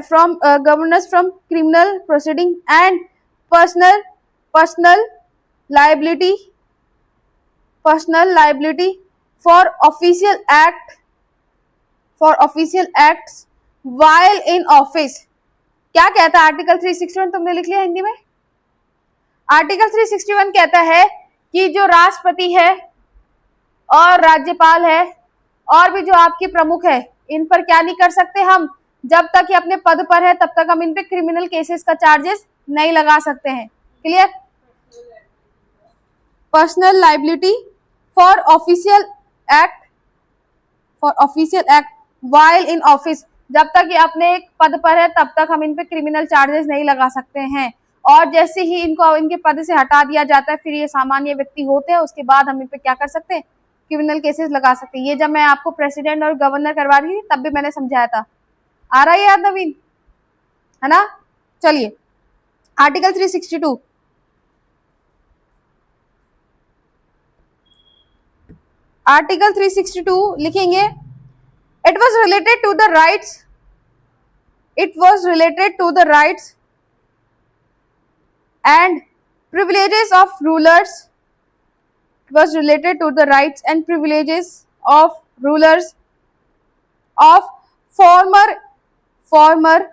from governors from criminal proceeding and personal liability, personal liability for official act, for official acts while in office। क्या कहता है article 361, तुमने लिख लिया हिंदी में। Article 361 कहता है कि जो राष्ट्रपति है और राज्यपाल है और भी जो आपके प्रमुख है, इन पर क्या नहीं कर सकते हम, जब तक ये अपने पद पर है तब तक हम इन पे क्रिमिनल केसेस का चार्जेस नहीं लगा सकते हैं। Clear. Personal liability for official act, for official act while in office, जब तक ये अपने एक पद पर है तब तक हम इन पे क्रिमिनल चार्जेस नहीं लगा सकते हैं। और जैसे ही इनको इनके पद से हटा दिया जाता है, फिर ये सामान्य व्यक्ति होते हैं, उसके बाद हम इन पे क्या कर सकते हैं, क्रिमिनल केसेस लगा सकते हैं। ये जब मैं आपको प्रेसिडेंट और गवर्नर करवा रही थी तब भी मैंने समझाया था। आ रहा है याद नवीन, है ना। चलिए आर्टिकल 362, आर्टिकल 362 लिखेंगे, it was related to the rights, it was related to the rights and privileges of rulers, it was related to the rights and privileges of rulers of former former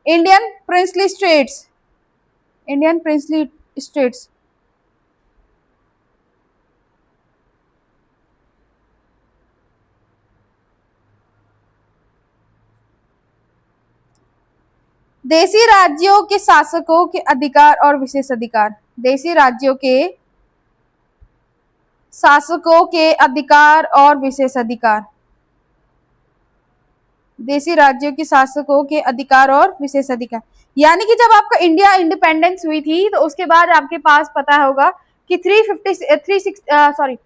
Indian princely states, Indian princely states। देशी राज्यों के शासकों के अधिकार और विशेष अधिकार, देशी राज्यों के शासकों के अधिकार और विशेष अधिकार, देशी राज्यों के शासकों के अधिकार और विशेष अधिकार। यानी कि जब आपका इंडिया इंडिपेंडेंस हुई थी तो उसके बाद आपके पास पता होगा कि 350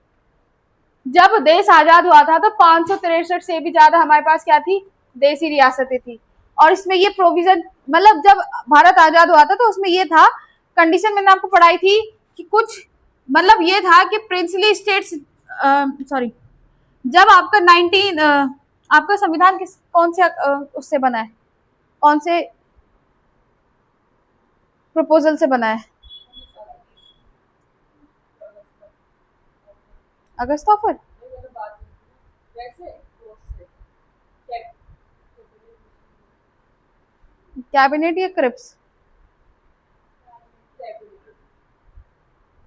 जब देश आजाद हुआ था तो 563 से भी ज्यादा हमारे पास क्या थी, देशी रियासतें थी। और इसमें ये प्रोविजन, मतलब जब भारत आजाद हुआ था तो उसमें ये था, कंडीशन मैंने आपको पढ़ाई थी कि कुछ मतलब ये था कि प्रिंसली स्टेट्स, जब आपका आपका संविधान कौन से उससे बना है, कौन से प्रपोजल से बना है, अगस्त ऑफर, कैबिनेट या क्रिप्स,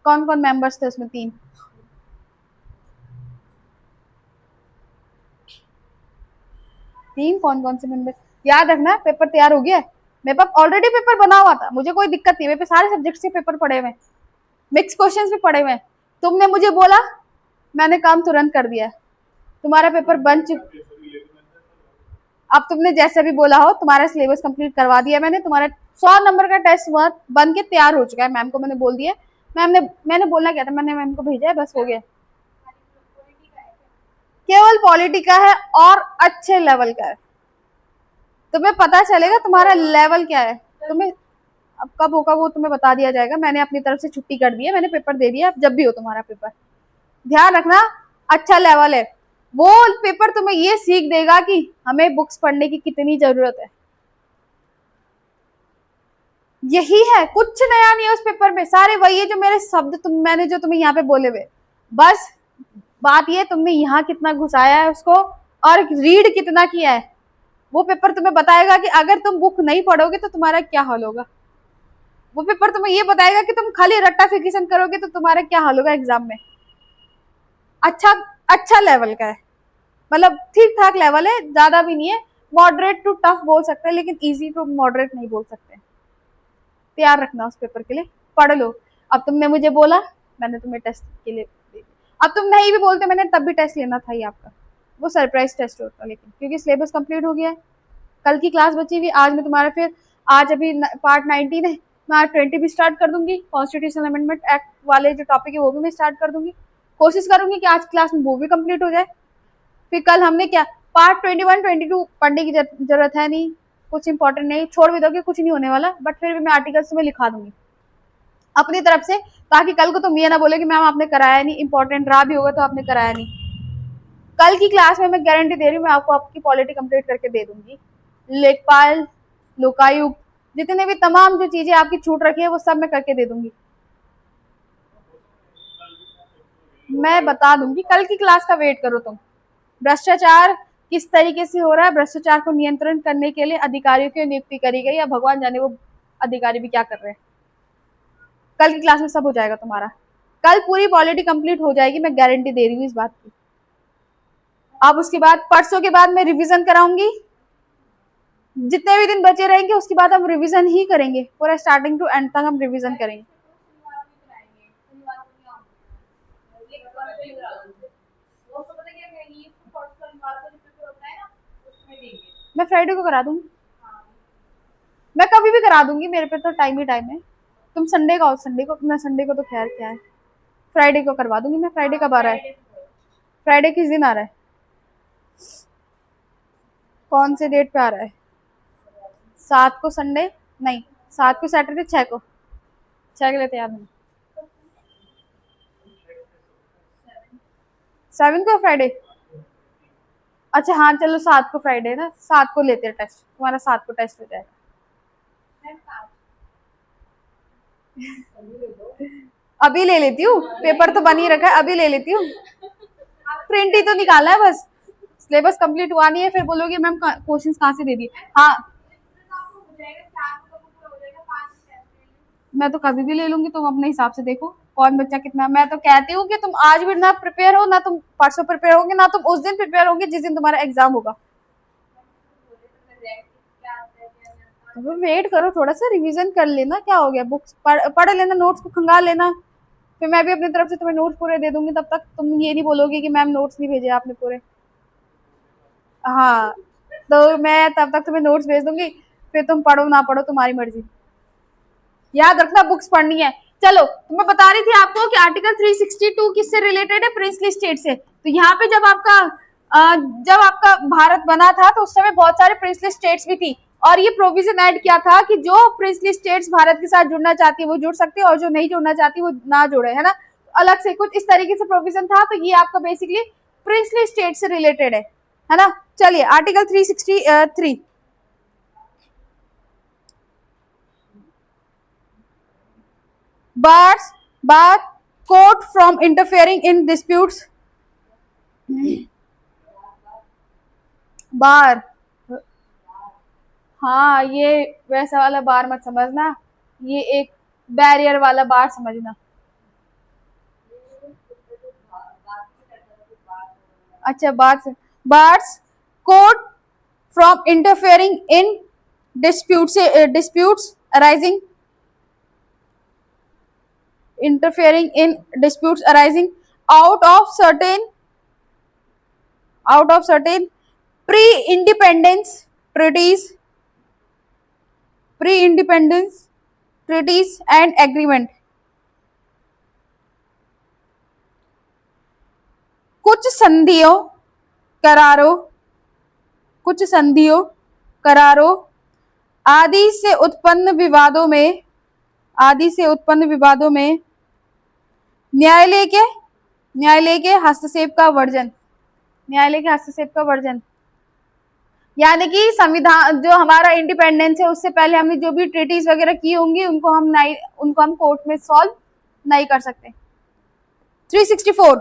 कौन कौन मेंबर्स थे उसमें, तीन कौन कौन से मेंबर याद रखना। पेपर तैयार हो गया, मेरे पास ऑलरेडी पेपर बना हुआ था, मुझे कोई दिक्कत नहीं, मेरे पे सारे सब्जेक्ट्स के पेपर पड़े हुए, मिक्स क्वेश्चंस भी पड़े हुए, तुमने मुझे बोला, मैंने काम तुरंत कर दिया, तुम्हारा पेपर बन चुका। अब तुमने जैसे भी बोला हो, तुम्हारा सिलेबस कंप्लीट करवा दिया मैंने, तुम्हारा 100 नंबर का टेस्ट बन के तैयार हो चुका है, मैम को मैंने बोल दिया। मैंने बोलना क्या था, मैंने मैम को भेजा है, बस हो गया। केवल पॉलिटी का है और अच्छे लेवल का है, तुम्हें पता चलेगा तुम्हारा लेवल क्या है। तुम्हें अब कब होगा वो तुम्हें बता दिया जाएगा, मैंने अपनी तरफ से छुट्टी कर दी है, मैंने पेपर दे दिया, जब भी हो तुम्हारा पेपर ध्यान रखना, अच्छा लेवल है वो। पेपर तुम्हें ये सीख देगा कि हमें बुक्स पढ़ने की कितनी जरूरत है, यही है, कुछ नया नहीं है उस पेपर में, सारे वही है जो मेरे शब्द मैंने जो तुम्हें यहाँ पे बोले हुए, बस बात ये तुमने यहाँ कितना घुसाया है उसको और रीड कितना किया है, वो पेपर तुम्हें बताएगा कि अगर तुम बुक नहीं पढ़ोगे तो तुम्हारा क्या हाल होगा। वो पेपर तुम्हें ये बताएगा कि तुम खाली रट्टाफिकेशन करोगे तो तुम्हारा क्या हाल होगा एग्जाम में। अच्छा अच्छा लेवल का है, मतलब ठीक ठाक लेवल है, ज्यादा भी नहीं है, मॉडरेट टू टफ बोल सकते हैं, लेकिन इजी टू मॉडरेट नहीं बोल सकते। तैयार रखना उस पेपर के लिए, पढ़ लो। अब तुमने मुझे बोला, मैंने तुम्हें टेस्ट के लिए दे दिया। अब तुम नहीं भी बोलते, मैंने तब भी टेस्ट लेना था ही आपका, वो सरप्राइज टेस्ट होता, लेकिन क्योंकि सिलेबस कंप्लीट हो गया है, कल की क्लास बची हुई, आज मैं तुम्हारा फिर आज अभी पार्ट 19 है, मैं आज 20 भी स्टार्ट कर दूंगी, कॉन्स्टिट्यूशनल अमेंडमेंट एक्ट वाले जो टॉपिक है वो भी मैं स्टार्ट कर दूंगी, कोशिश करूंगी कि आज क्लास में वो भी कंप्लीट हो जाए। फिर कल हमने क्या पार्ट 21 22 पढ़ने की जरूरत है नहीं, कुछ इंपॉर्टेंट नहीं, छोड़ भी दोगे कुछ नहीं होने वाला, बट फिर भी मैं आर्टिकल्स में लिखा दूंगी अपनी तरफ से, ताकि कल को तुम ये ना बोले कि मैम आपने कराया नहीं, इंपॉर्टेंट रहा भी होगा तो आपने कराया नहीं। कल की क्लास में मैं गारंटी दे रही हूँ, मैं आपको आपकी पॉलिटी कंप्लीट करके दे दूंगी, लेखपाल लोकायुक्त जितने भी तमाम जो चीजें आपकी छूट रखी है वो सब मैं करके दे दूंगी, मैं बता दूंगी, कल की क्लास का वेट करो तुम। भ्रष्टाचार किस तरीके से हो रहा है, भ्रष्टाचार को नियंत्रण करने के लिए अधिकारियों की नियुक्ति करी गई, या भगवान जाने वो अधिकारी भी क्या कर रहे हैं, कल की क्लास में सब हो जाएगा तुम्हारा, कल पूरी पॉलिटी कंप्लीट हो जाएगी, मैं गारंटी दे रही हूँ इस बात की। अब उसके बाद परसों के बाद मैं रिवीजन कराऊंगी, जितने भी दिन बचे रहेंगे उसके बाद हम रिवीजन ही करेंगे, पूरा स्टार्टिंग टू एंड तक हम रिवीजन करेंगे। मैं फ्राइडे को करा दूंगी, मैं कभी भी करा दूंगी, मेरे पे तो टाइम ही टाइम है। तुम संडे का हो, संडे को, मैं संडे को तो खैर क्या है, फ्राइडे को करवा दूंगी मैं। फ्राइडे कब आ रहा है, फ्राइडे किस दिन आ रहा है, कौन से डेट पे आ रहा है, 7 को संडे नहीं, 7 को सैटरडे, 6 को, 6 के लिए तैयार हूँ, 7 को फ्राइडे, अच्छा हाँ चलो 7 को फ्राइडे ना, 7 को लेते हैं टेस्ट, तुम्हारा 7 को टेस्ट हो जाएगा। अभी ले लेती हूँ, पेपर तो बन ही रखा है, अभी ले लेती हूँ, प्रिंट ही तो निकालना है बस, सिलेबस कंप्लीट हुआ नहीं है, फिर बोलोगे मैम क्वेश्चंस कहाँ से दे दिए। हाँ मैं तो कभी भी ले लूंगी, तुम अपने हिसाब से देखो कौन बच्चा कितना, मैं तो कहती हूँ कि तुम आज भी ना प्रिपेयर हो, ना तुम परसों प्रिपेयर होगे, ना तुम उस दिन प्रिपेयर होगे जिस दिन तुम्हारा एग्जाम होगा। तो वेट करो थोड़ा सा, रिवीजन कर लेना, क्या हो गया, बुक्स पढ़ लेना, नोट्स को खंगाल लेना, फिर मैं भी अपनी तरफ से तुम्हें नोट्स पूरे दे दूंगी, तब तक तुम ये नहीं बोलोगे कि मैम नोट्स नहीं भेजे आपने पूरे। हाँ तो मैं तब तक तुम्हें नोट्स भेज दूंगी, फिर तुम पढ़ो ना पढ़ो तुम्हारी मर्जी, याद रखना बुक्स पढ़नी है। चलो तो मैं बता रही थी आपको कि आर्टिकल 362 किससे रिलेटेड है, प्रिंसली स्टेट से। तो यहाँ पे जब आपका भारत बना था तो उस समय बहुत सारे प्रिंसली स्टेट्स भी थी, और ये प्रोविजन ऐड किया था कि जो प्रिंसली स्टेट्स भारत के साथ जुड़ना चाहती है वो जुड़ सकती है, और जो नहीं जुड़ना चाहती वो ना जुड़े, है ना, अलग से कुछ इस तरीके से प्रोविजन था। तो ये आपका बेसिकली प्रिंसली स्टेट से रिलेटेड है ना। चलिए article 363, bar court from interfering in disputes, bar, हाँ ये वैसा वाला बार मत समझना, ये एक बैरियर वाला बार समझना। अच्छा bars court from interfering in disputes arising interfering in disputes arising out of certain pre-independence treaties, pre-independence treaties and agreement. कुछ संधियों करारों कुछ संधियों करारों आदि से उत्पन्न विवादों में न्यायालय के हस्तक्षेप का वर्जन। यानी कि संविधान जो हमारा इंडिपेंडेंस है उससे पहले हमने जो भी ट्रीटीज वगैरह की होंगी उनको हम कोर्ट में सॉल्व नहीं कर सकते। 364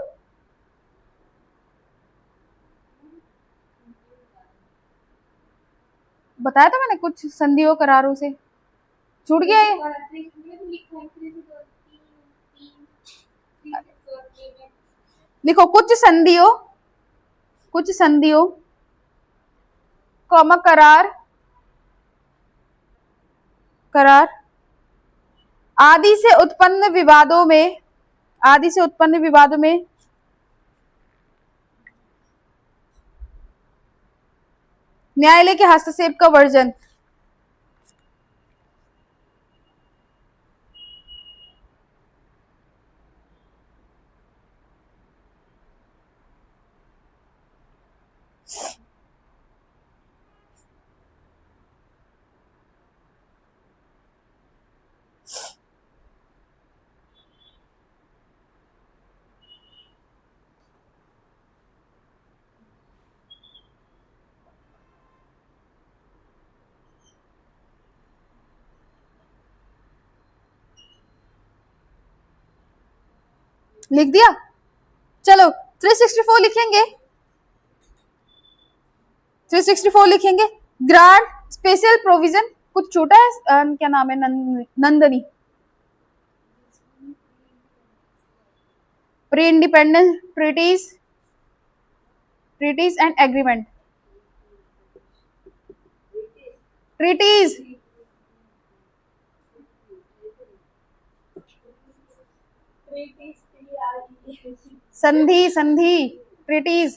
बताया था मैंने, कुछ संधियों करारों से छूट गया ये। देखो कुछ संधियों कॉमा करार आदि से उत्पन्न विवादों में न्यायालय के हस्तक्षेप का वर्जन। लिख दिया, चलो 364 लिखेंगे। 364 लिखेंगे ग्रांट स्पेशल प्रोविजन, कुछ छोटा है, क्या नाम है, Nandini. Pre independence treaties and agreement. Treaties संधि ट्रीटीज।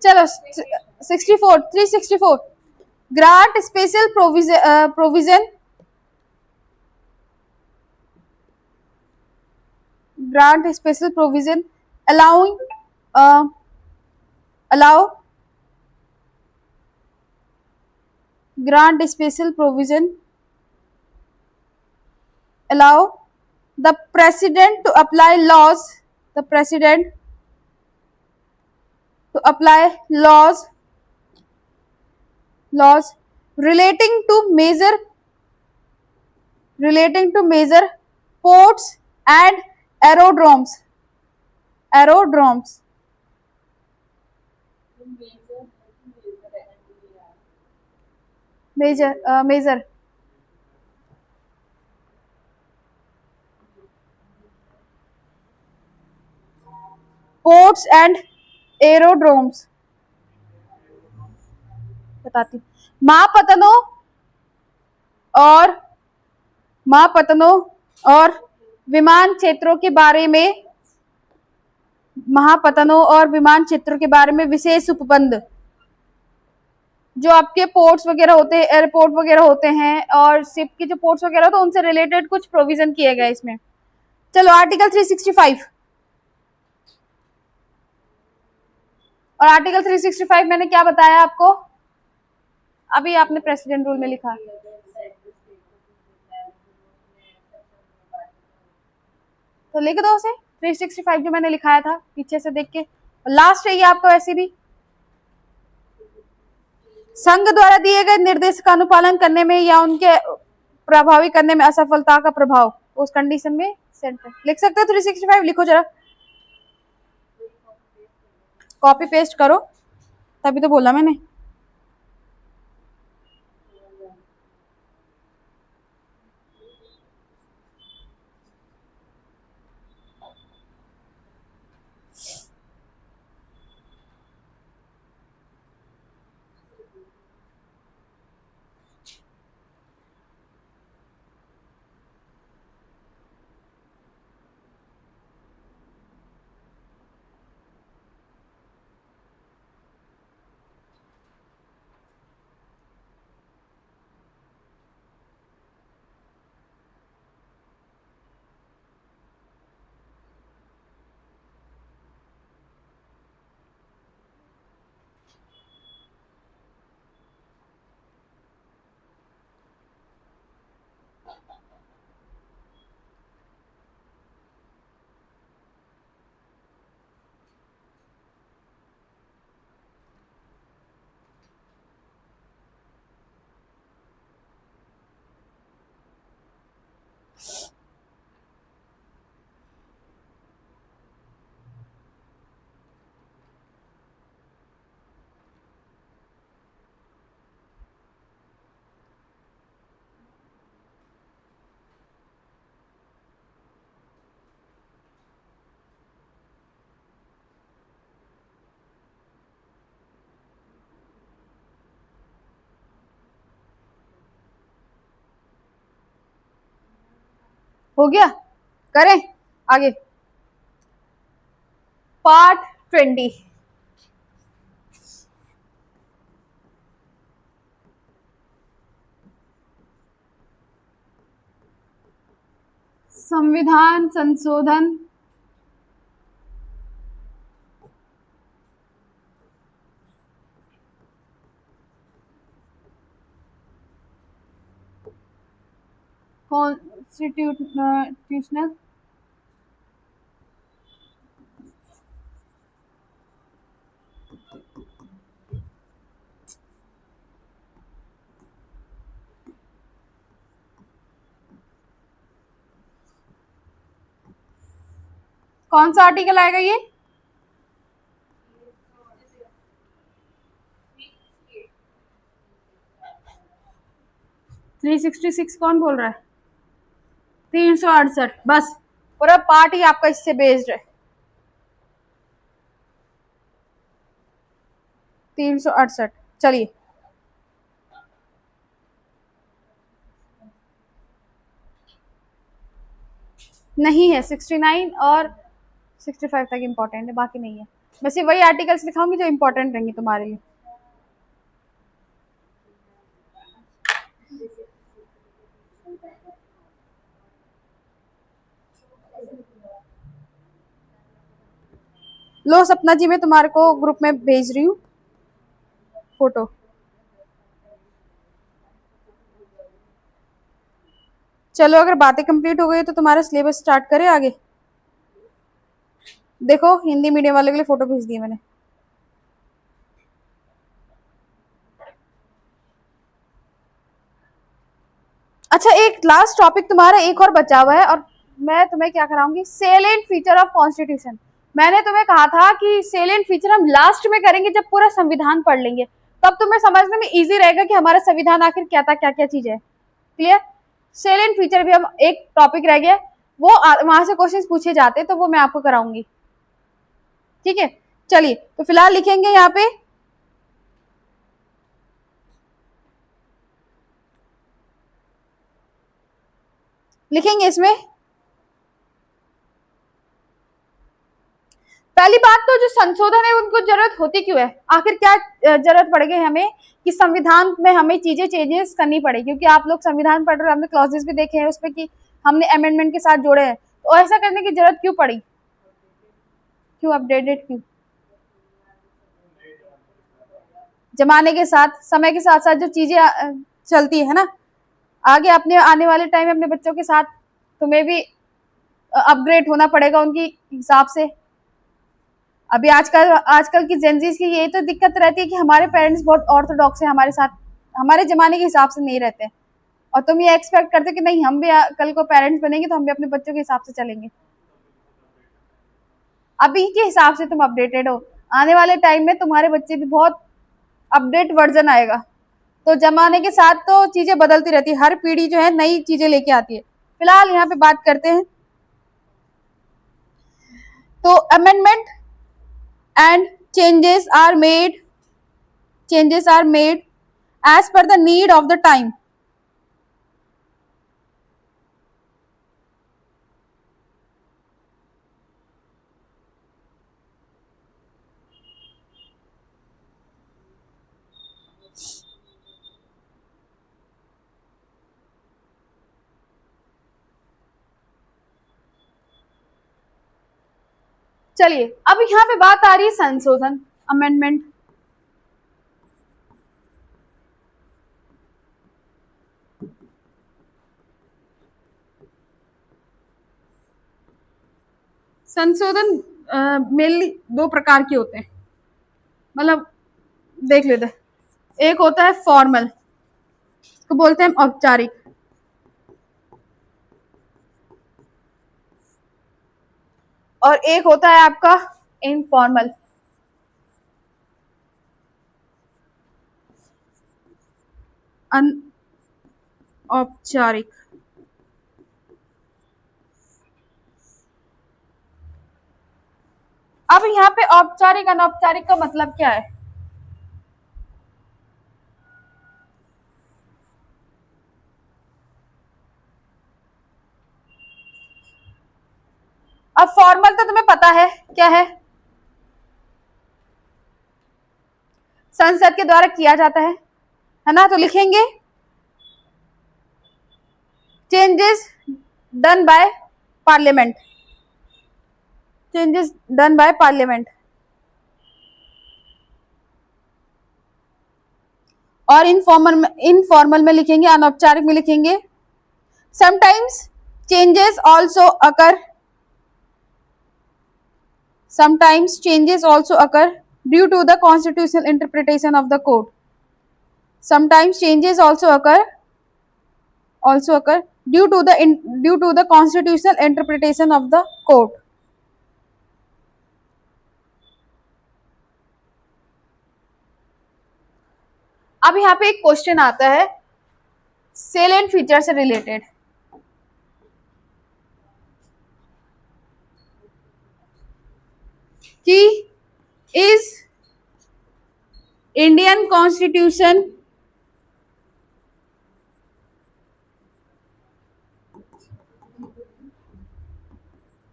चलो 364 grant special provision allow the president to apply laws relating to major ports and aerodromes. Major ports and aerodromes। बताती हूँ, महापतनों और विमान क्षेत्रों के बारे में विशेष उपबंध। जो आपके पोर्ट्स वगैरह होते हैं, एयरपोर्ट वगैरह होते हैं और शिप के जो पोर्ट्स वगैरह होते हैं उनसे रिलेटेड कुछ प्रोविजन किए गए इसमें। चलो आर्टिकल 365 और आर्टिकल 365 मैंने क्या बताया आपको, अभी आपने प्रेसिडेंट रूल में लिखा, तो लिख दो उसे 365 जो मैंने लिखाया था पीछे से देख के। लास्ट है ये आपका, वैसे भी संघ द्वारा दिए गए निर्देश का अनुपालन करने में या उनके प्रभावी करने में असफलता का प्रभाव उस कंडीशन में सेंटर। लिख सकते हो 365, लिखो जरा, कॉपी पेस्ट करो, तभी तो बोला मैंने। हो गया, करें आगे। पार्ट 20। संविधान संशोधन कॉन्स्टिट्यूशनल कौन सा आर्टिकल आएगा ये? 366 कौन बोल रहा है? 368। बस पूरा पार्ट ही आपका इससे बेस्ड है। 368। चलिए, नहीं है 69 और 65 तक इम्पोर्टेंट है, बाकी नहीं है। बस ये वही आर्टिकल्स दिखाऊंगी जो इम्पोर्टेंट रहेंगे तुम्हारे लिए। लो सपना जी, मैं तुम्हारे को ग्रुप में भेज रही हूँ फोटो। चलो, अगर बातें कंप्लीट हो गई तो तुम्हारा सिलेबस स्टार्ट करें आगे। देखो, हिंदी मीडियम वाले के लिए फोटो भेज दी मैंने। अच्छा, एक लास्ट टॉपिक तुम्हारा एक और बचा हुआ है, और मैं तुम्हें क्या कराऊंगी, सेलेंट फीचर ऑफ कॉन्स्टिट्यूशन। मैंने तुम्हें कहा था कि सेलेंट फीचर हम लास्ट में करेंगे जब पूरा संविधान पढ़ लेंगे, तब तुम्हें समझने में इजी रहेगा कि हमारा संविधान आखिर क्या था, क्या क्या चीज है। क्लियर? सेलेंट फीचर भी हम एक टॉपिक रह गया, वो वहां से क्वेश्चन पूछे जाते तो वो मैं आपको कराऊंगी। ठीक है, चलिए, तो फिलहाल लिखेंगे यहाँ पे लिखेंगे इसमें पहली बात तो जो संशोधन है उनको जरूरत होती क्यों है, आखिर क्या जरूरत पड़ गई हमें कि संविधान में हमें चीजें चेंजेस करनी पड़े, क्योंकि आप लोग संविधान पढ़ रहे हो, हमने क्लॉजेस भी देखे हैं उसमें कि हमने अमेंडमेंट के साथ जोड़े हैं, तो ऐसा करने की जरूरत क्यों पड़ी, क्यों अपडेटेड क्यों? जमाने के साथ, समय के साथ साथ जो चीजें चलती है ना, आगे अपने आने वाले टाइम में अपने बच्चों के साथ तुम्हें भी अपग्रेड होना पड़ेगा उनकी हिसाब से। अभी आजकल आजकल की जेनजीज की यही तो दिक्कत रहती है कि हमारे पेरेंट्स बहुत ऑर्थोडॉक्स है, हमारे साथ हमारे जमाने के हिसाब से नहीं रहते, और तुम ये एक्सपेक्ट करते कि नहीं हम भी कल को पेरेंट्स बनेंगे तो हम भी अपने बच्चों के हिसाब से चलेंगे। अभी के हिसाब से तुम अपडेटेड हो, आने वाले टाइम में तुम्हारे बच्चे भी बहुत अपडेट वर्जन आएगा, तो जमाने के साथ तो चीजें बदलती रहती है, हर पीढ़ी जो है नई चीजें लेके आती है। फिलहाल यहाँ पे बात करते हैं, तो amendment and changes are made as per the need of the time। चलिए, अब यहाँ पे बात आ रही है संशोधन, अमेंडमेंट। संशोधन मेनली दो प्रकार के होते हैं, मतलब देख लेते हैं। एक होता है फॉर्मल, इसको बोलते हैं औपचारिक, और एक होता है आपका इनफॉर्मल। औपचारिक। अब यहाँ पे औपचारिक अनौपचारिक का मतलब क्या है? अब फॉर्मल तो तुम्हें पता है क्या है, संसद के द्वारा किया जाता है ना। तो लिखेंगे changes done by parliament, changes done by parliament. और इनफॉर्मल में लिखेंगे, अनौपचारिक में लिखेंगे sometimes changes also occur, sometimes changes also occur due to the constitutional interpretation of the court, sometimes changes also occur due to the constitutional interpretation of the court। अब यहाँ पे एक क्वेश्चन आता है सेलेंट फीचर से related कि is Indian constitution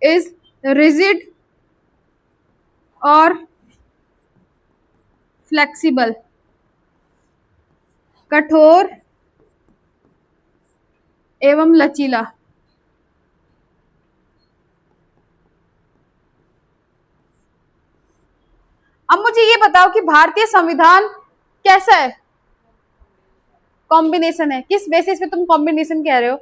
is rigid और flexible, कठोर एवं लचीला। अब मुझे ये बताओ कि भारतीय संविधान कैसा है, कॉम्बिनेशन है, किस बेसिस पे तुम कॉम्बिनेशन कह रहे हो?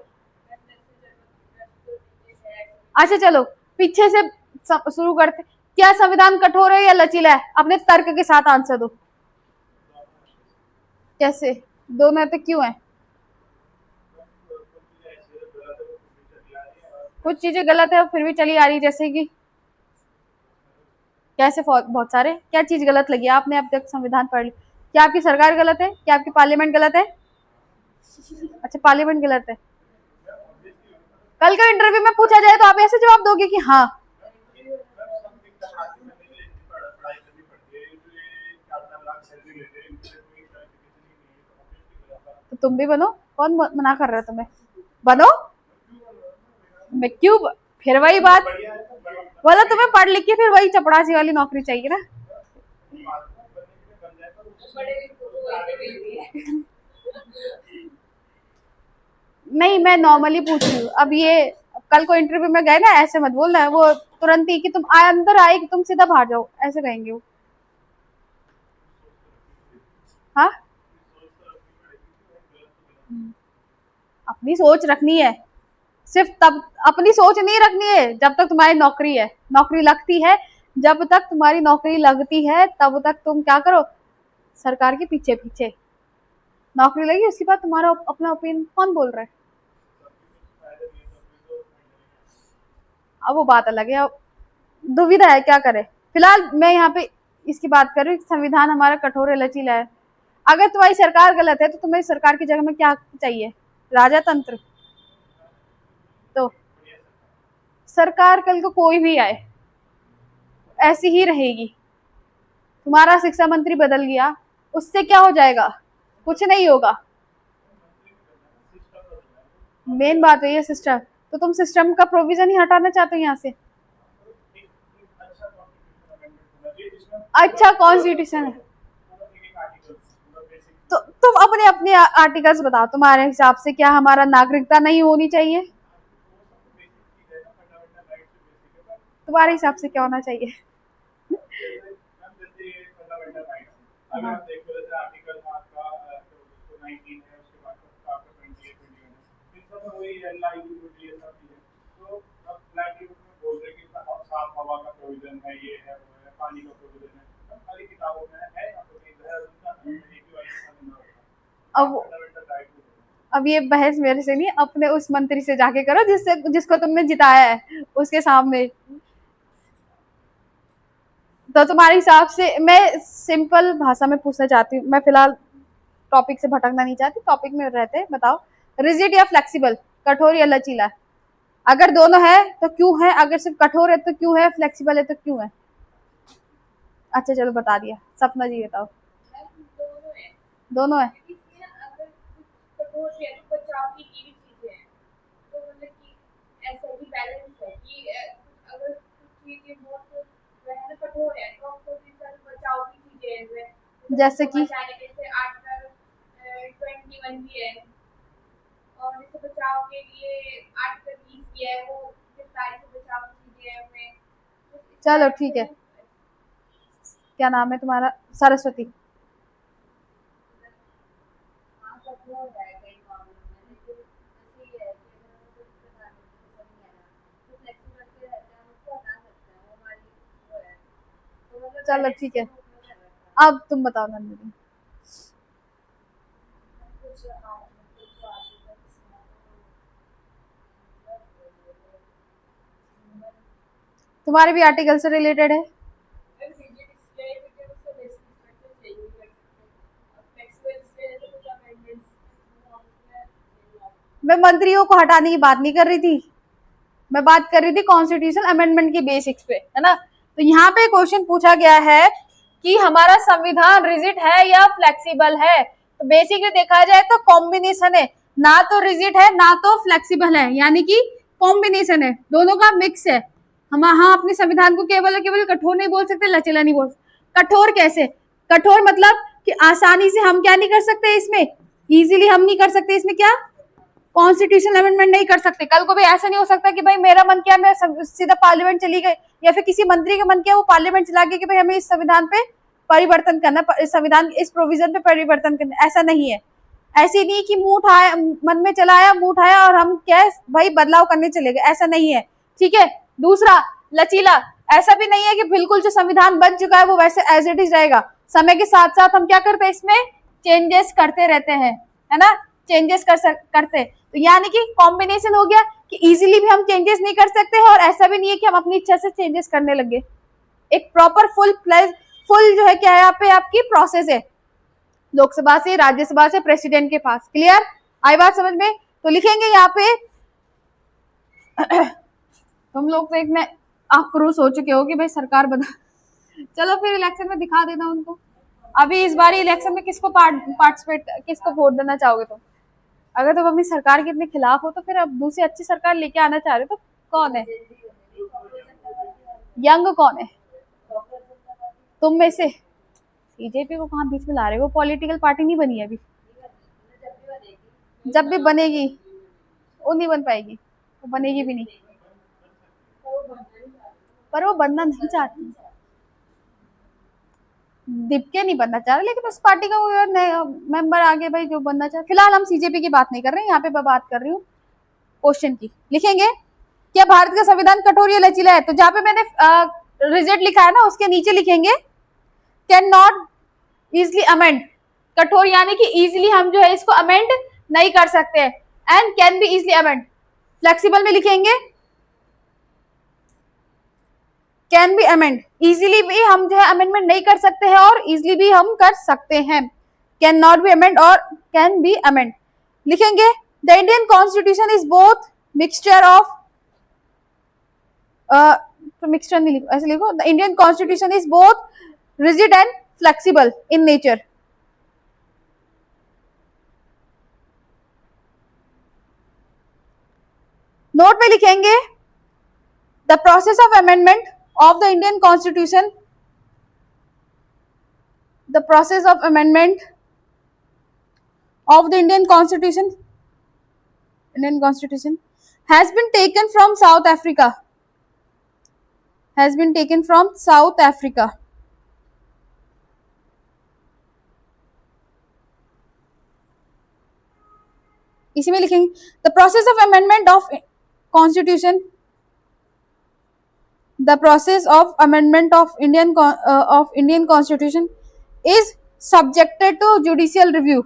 अच्छा चलो पीछे से शुरू करते, क्या संविधान कठोर है या लचीला है? अपने तर्क के साथ आंसर दो। कैसे दोनों तो क्यों है? कुछ चीजें गलत है फिर भी चली आ रही, जैसे कि कैसे? बहुत सारे। क्या चीज गलत लगी आपने अब तक संविधान पढ़ लिया? क्या आपकी सरकार गलत है? क्या आपकी पार्लियामेंट गलत है? अच्छा पार्लियामेंट गलत है। कल का इंटरव्यू में पूछा जाए तो आप ऐसे जवाब दोगे कि हाँ। तो तुम भी बनो, कौन मना कर रहा है तुम्हें? बनो। मैं क्यों? फिर वही बात बोला, तुम्हें पढ़ लिख के फिर वही चपड़ासी वाली नौकरी चाहिए ना। नहीं मैं नॉर्मली पूछ रही हूँ। अब ये कल को इंटरव्यू में गए ना, ऐसे मत बोलना है वो तुरंत ही कि तुम अंदर आए कि तुम सीधा बाहर जाओ, ऐसे कहेंगे वो। हाँ अपनी सोच रखनी है, सिर्फ तब अपनी सोच नहीं रखनी है जब तक तुम्हारी नौकरी है, नौकरी लगती है, जब तक तुम्हारी नौकरी लगती है तब तक तुम क्या करो, सरकार के पीछे पीछे। नौकरी लगी उसके बाद तुम्हारा अपना ओपिनियन कौन बोल रहा है? अब वो बात अलग है, अब दुविधा है क्या करे। फिलहाल मैं यहाँ पे इसकी बात कर रही हूँ, संविधान हमारा कठोर है लचीला है। अगर तुम्हारी सरकार गलत है तो तुम्हें सरकार की जगह में क्या चाहिए? राजतंत्र। तो सरकार कल को कोई भी आए ऐसी ही रहेगी। तुम्हारा शिक्षा मंत्री बदल गया, उससे क्या हो जाएगा? कुछ नहीं होगा। मेन बात है ये सिस्टम, तो तुम सिस्टम का प्रोविजन ही हटाना चाहते हो यहाँ से। अच्छा कॉन्स्टिट्यूशन है तो तुम अपने अपने आर्टिकल्स बताओ, तुम्हारे हिसाब से क्या हमारा नागरिकता नहीं होनी चाहिए? तुम्हारे हिसाब से क्या होना चाहिए? अब अब ये बहस मेरे से नहीं, अपने उस मंत्री से जाके करो जिसको तुमने जिताया है उसके सामने। तो तुम्हारे हिसाब से, मैं सिंपल भाषा में पूछना चाहती हूँ, मैं फिलहाल टॉपिक से भटकना नहीं चाहती, टॉपिक में रहते हैं। बताओ रिजिड या फ्लेक्सिबल, कठोर या लचीला? अगर दोनों है तो क्यों है? अगर सिर्फ कठोर है तो क्यों है? फ्लेक्सिबल है तो क्यों है? अच्छा चलो बता दिया। सपना जी बताओ। दोनों है। के बहुत कठोर है, तो हमको बचाव की चीजें हैं इसमें, जैसे कि आर्टिकल 21 भी है, और इससे बचाव के लिए आर्टिकल 20 भी है, वो गिरफ्तारी से बचाव की चीजें हैं उसमें। चलो ठीक है, क्या नाम है तुम्हारा? सरस्वती। चलो ठीक है, अब तुम बताओ नंदिनी। तुम्हारे भी आर्टिकल से रिलेटेड है? मैं मंत्रियों को हटाने की बात नहीं कर रही थी, मैं बात कर रही थी कॉन्स्टिट्यूशन अमेंडमेंट की बेसिक्स पे, है ना। तो यहाँ पे क्वेश्चन पूछा गया है कि हमारा संविधान रिजिड है या फ्लेक्सिबल है। तो बेसिकली देखा जाए तो कॉम्बिनेशन है, ना तो रिजिड है ना तो फ्लेक्सिबल है, यानी कि कॉम्बिनेशन है, दोनों का मिक्स है। हम अपने संविधान को केवल केवल कठोर नहीं बोल सकते, लचीला नहीं बोल सकते। कठोर कैसे? कठोर मतलब कि आसानी से हम क्या नहीं कर सकते इसमें, इजीली हम नहीं कर सकते इसमें क्या, कॉन्स्टिट्यूशन अमेंडमेंट नहीं कर सकते। कल को भी ऐसा नहीं हो सकता कि भाई मेरा मन किया मैं सीधा पार्लियामेंट चली गई, या फिर किसी मंत्री का मन किया वो पार्लियामेंट चला गया कि भाई हमें इस संविधान पे परिवर्तन करना, इस संविधान इस प्रोविजन पे परिवर्तन करना। ऐसा नहीं है, ऐसी नहीं कि मुंह उठाया, मन में चला आया, मुंह उठाया और हम क्या भाई बदलाव करने चले गए, ऐसा नहीं है, ठीक है। दूसरा, लचीला, ऐसा भी नहीं है कि बिल्कुल जो संविधान बन चुका है वो वैसे एज इट इज रहेगा। समय के साथ साथ हम क्या करते हैं, इसमें चेंजेस करते रहते हैं, है ना, चेंजेस करते। तो यानी कि कॉम्बिनेशन हो गया कि इजीली भी हम चेंजेस नहीं कर सकते हैं, और ऐसा भी नहीं है कि हम अपनी इच्छा से चेंजेस करने लगे। एक प्रॉपर फुल जो है क्या है यहाँ पे आपकी प्रोसेस है, लोकसभा से, राज्यसभा से, प्रेसिडेंट के पास। क्लियर? आई बात समझ में? तो लिखेंगे यहाँ पे तुम लोग तो इतने आक्रोश हो चुके हो कि भाई सरकार बदल चलो फिर इलेक्शन में दिखा देना उनको। अभी इस बार इलेक्शन में किसको पार्टिसिपेट, किसको वोट देना चाहोगे तुम? अगर तुम अपनी सरकार के इतने खिलाफ हो तो फिर अब दूसरी अच्छी सरकार लेके आना चाह रहे हो तो कौन है? यंग कौन है तुम में से? बीजेपी को कहाँ बीच में ला रहे हो, वो पॉलिटिकल पार्टी नहीं बनी है अभी, जब भी बनेगी वो नहीं बन पाएगी, वो बनेगी भी नहीं, पर वो बनना नहीं चाहती, दिपके नहीं बनना चाह रहे, लेकिन उस पार्टी का मेंबर आगे भाई जो बनना चाहे। फिलहाल हम सीजेपी की बात नहीं कर रहे हैं, यहाँ पे मैं बात कर रही हूँ क्वेश्चन की। लिखेंगे क्या भारत का संविधान कठोर या लचीला है? तो जहाँ पे मैंने रिजल्ट लिखा है ना उसके नीचे लिखेंगे कैन नॉट इजिली अमेंड। कठोर यानी कि इजिली हम जो है इसको अमेंड नहीं कर सकते, and can be easily amend. Flexible में लिखेंगे कैन बी अमेंड, इजीली भी हम जो है अमेंडमेंट नहीं कर सकते हैं और इजीली भी हम कर सकते हैं। कैन नॉट बी अमेंड और कैन बी अमेंड। लिखेंगे the Indian constitution is both mixture of, तो मिक्सचर नहीं लिखो, ऐसे लिखो the Indian constitution is both rigid and flexible in nature. Note में लिखेंगे the process of amendment of the Indian Constitution, the process of amendment of the Indian Constitution has been taken from South Africa, has been taken from South Africa. इसी में लिखेंगे the process of amendment of Constitution, the process of amendment of Indian Constitution is subjected to judicial review,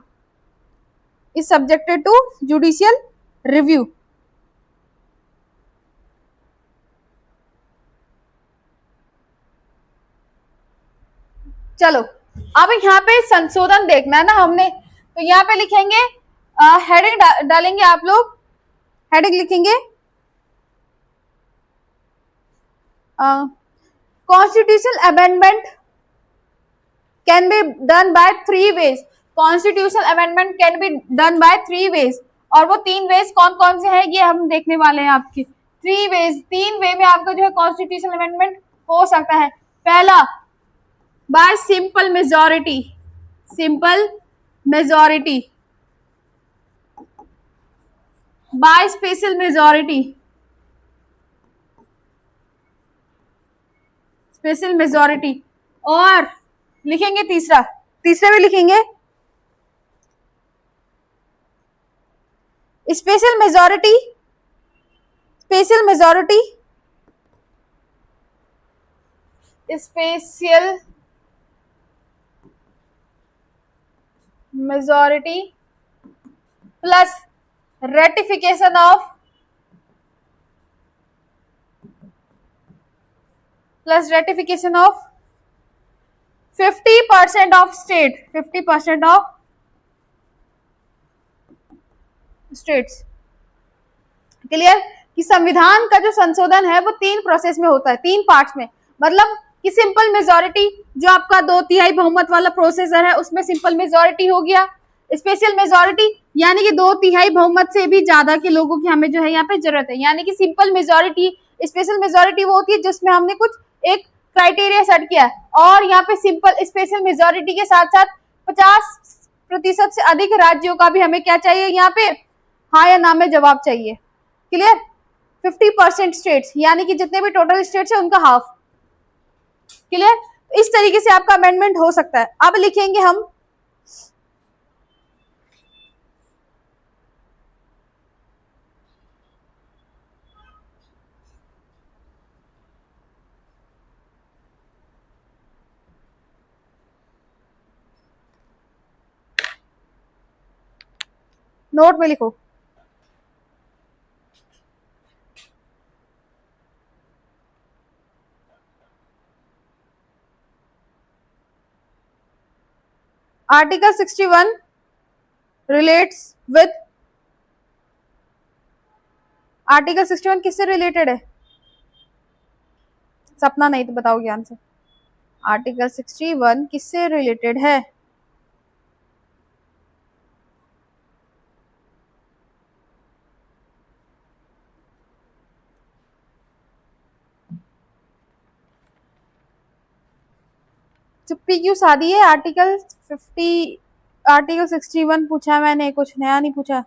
is subjected to judicial review. चलो अब यहाँ पे संशोधन देखना है ना हमने, तो यहाँ पे लिखेंगे हेडिंग डालेंगे, आप लोग हेडिंग लिखेंगे constitutional amendment can be done by 3 ways. Constitutional amendment can be done by 3 ways, और वो 3 ways कौन कौन से हैं ये हम देखने वाले हैं आपकी तीन वे में आपका जो है कॉन्स्टिट्यूशनल अमेंडमेंट हो सकता है। पहला, bye simple majority, simple majority, by special majority, special majority, और लिखेंगे तीसरा भी लिखेंगे special majority, special majority, special majority plus ratification of, plus ratification of 50% of state, 50% of states. Clear कि संविधान का जो संशोधन है वो 3 प्रोसेस में होता है, 3 पार्ट्स में। मतलब कि सिंपल मेजॉरिटी जो आपका 2/3 बहुमत वाला प्रोसेसर है उसमें सिंपल मेजॉरिटी हो गया। स्पेशल मेजॉरिटी यानी कि 2/3 बहुमत से भी ज्यादा के लोगों की हमें जो है यहाँ पे जरूरत है, यानी कि सिंपल मेजॉरिटी। स्पेशल मेजॉरिटी वो होती है जिसमें हमने कुछ एक क्राइटेरिया सेट किया है, और यहाँ पे सिंपल स्पेशल मेजॉरिटी के साथ साथ 50% से अधिक राज्यों का भी हमें क्या चाहिए, यहाँ पे हाँ या ना में जवाब चाहिए। क्लियर, 50% स्टेट्स यानी कि जितने भी टोटल स्टेट्स है उनका हाफ। क्लियर, इस तरीके से आपका अमेंडमेंट हो सकता है। अब लिखेंगे हम नोट में लिखो आर्टिकल 61 रिलेट्स विद, आर्टिकल 61 किससे रिलेटेड है? सपना नहीं तो बताओगे आंसर। आर्टिकल 61 किससे रिलेटेड है? चुप्पी क्यों साधी है? आर्टिकल 61 पूछा मैंने, कुछ नया नहीं पूछा।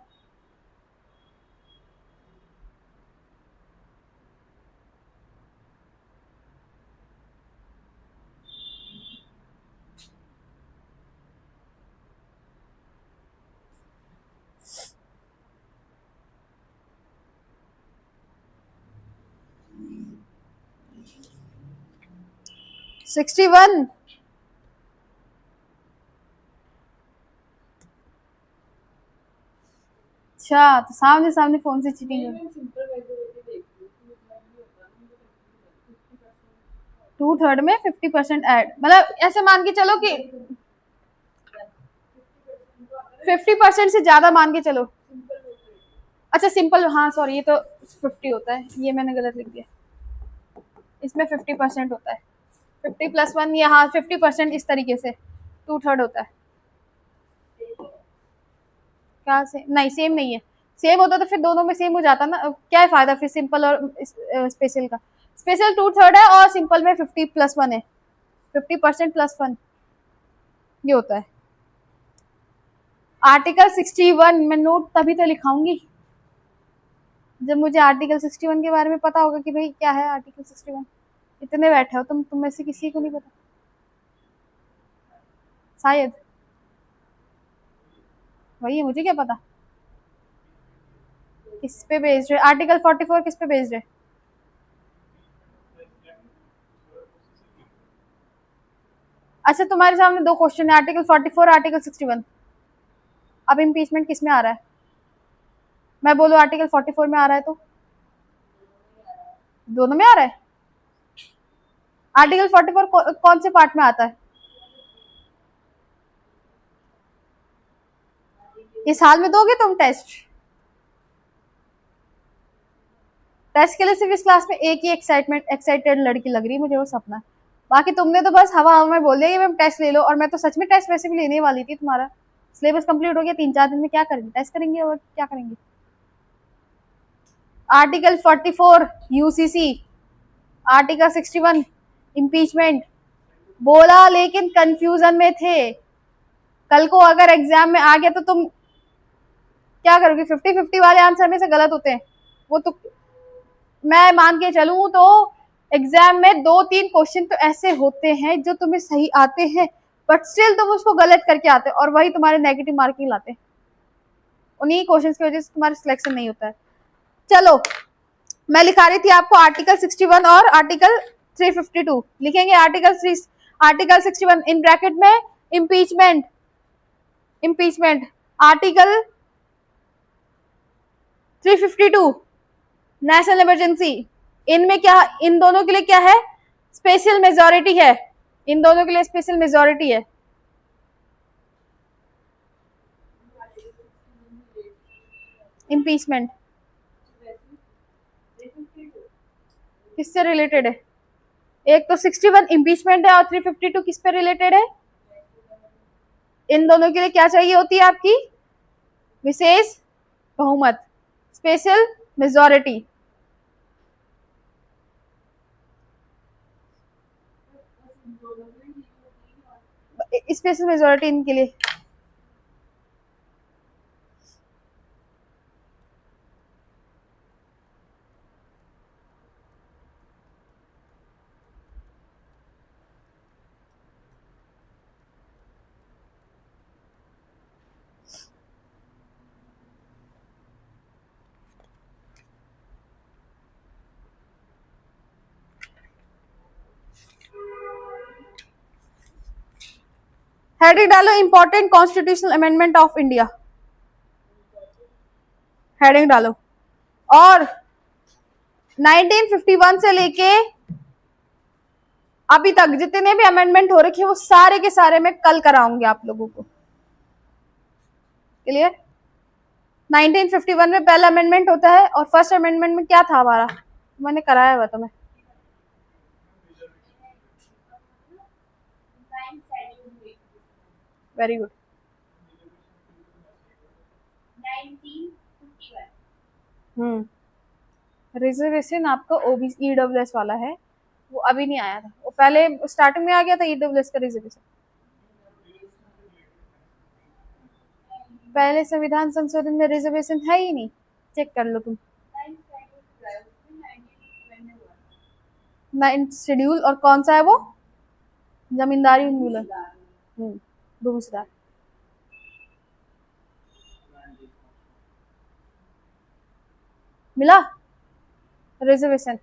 सिक्सटी वन अच्छा, तो सामने सामने फोन से चीटिंग है। 2/3 में 50% ऐड, मतलब ऐसे मान के चलो कि 50% से ज्यादा मान के चलो। अच्छा सिंपल, हाँ सॉरी, ये तो 50 होता है, ये मैंने गलत लिख दिया। इसमें 50% होता है, 50+1, ये हाँ 50% इस तरीके से 2/3 होता है। क्या से नहीं, सेम नहीं है। सेम होता तो फिर दोनों में सेम हो जाता ना, क्या है फायदा फिर सिंपल और स्पेशल का। स्पेशल 2/3 है और सिंपल में 50+1 है, 50% +1 ये होता है। आर्टिकल 61 मैं नोट तभी तो लिखाऊंगी जब मुझे आर्टिकल 61 के बारे में पता होगा कि भाई क्या है आर्टिकल 61। इतने बैठे हो तुम में से किसी को नहीं पता शायद, वही है, मुझे क्या पता किस पे बेस्ड है। आर्टिकल 44 किस पे बेस्ड है? अच्छा तुम्हारे सामने 2 क्वेश्चन है, आर्टिकल 44, आर्टिकल 61। अब इम्पीचमेंट किस में आ रहा है? मैं बोलूं आर्टिकल 44 में आ रहा है तो दोनों में आ रहा है। आर्टिकल 44 कौन से पार्ट में आता है? इस हाल में दोगे तुम टेस्ट? टेस्ट के लिए सिर्फ इस क्लास में एक ही एक्साइटेड लड़की लग रही है मुझे, वो सपना। बाकी तुमने तो बस हवा में बोल दिया कि मैम टेस्ट ले लो, और मैं तो सच में टेस्ट वैसे भी लेने वाली थी। तुम्हारा सिलेबस कंप्लीट हो गया 3-4 दिन में, क्या करेंगे? टेस्ट करेंगे और क्या करेंगे। Article 44 UCC, article 61 impeachment. बोला लेकिन कंफ्यूजन में थे। कल को अगर एग्जाम में आ गया तो तुम क्या करोगे? 50-50 वाले आंसर में से गलत होते हैं वो तो मैं मान के चलूं तो एग्जाम में 2-3 क्वेश्चन तो ऐसे होते हैं जो तुम्हें सही आते हैं बट स्टिल तुम उसको गलत करके आते हो और वही तुम्हारे नेगेटिव मार्किंग लाते हैं। उन्हीं क्वेश्चंस की वजह से तुम्हारा सिलेक्शन नहीं होता है। चलो मैं लिखा रही थी आपको आर्टिकल 61 और आर्टिकल 352 लिखेंगे। आर्टिकल 61 इन ब्रैकेट में इम्पीचमेंट, आर्टिकल 352 नेशनल इमरजेंसी। इनमें क्या, इन दोनों के लिए क्या है? स्पेशल मेजोरिटी है। इन दोनों के लिए स्पेशल मेजोरिटी है। इम्पीचमेंट किससे रिलेटेड है? एक तो 61 इम्पीचमेंट है और 352 किस पे रिलेटेड है? इन दोनों के लिए क्या चाहिए होती है आपकी? विशेष बहुमत, स्पेशल मेजोरिटी। स्पेशल मेजोरिटी इनके लिए। हेडिंग डालो important constitutional amendment of India, heading डालो। और 1951 से लेके अभी तक जितने भी अमेंडमेंट हो रखे वो सारे के सारे मैं कल कराऊंगी आप लोगों को। क्लियर? 1951 में पहला अमेंडमेंट होता है और फर्स्ट अमेंडमेंट में क्या था हमारा, मैंने कराया हुआ तुम्हें। Very good. 1951 रिजर्वेशन आपका ओबीसी ईडब्ल्यूएस वाला है, वो अभी नहीं आया था, वो पहले स्टार्टिंग में आ गया था ईडब्ल्यूएस का रिजर्वेशन। पहले संविधान संशोधन में रिजर्वेशन है ही नहीं, चेक कर लो तुम। 9th शेड्यूल और कौन सा है वो? जमींदारी उन्मूलन, दूसरा। मिला रिजर्वेशन?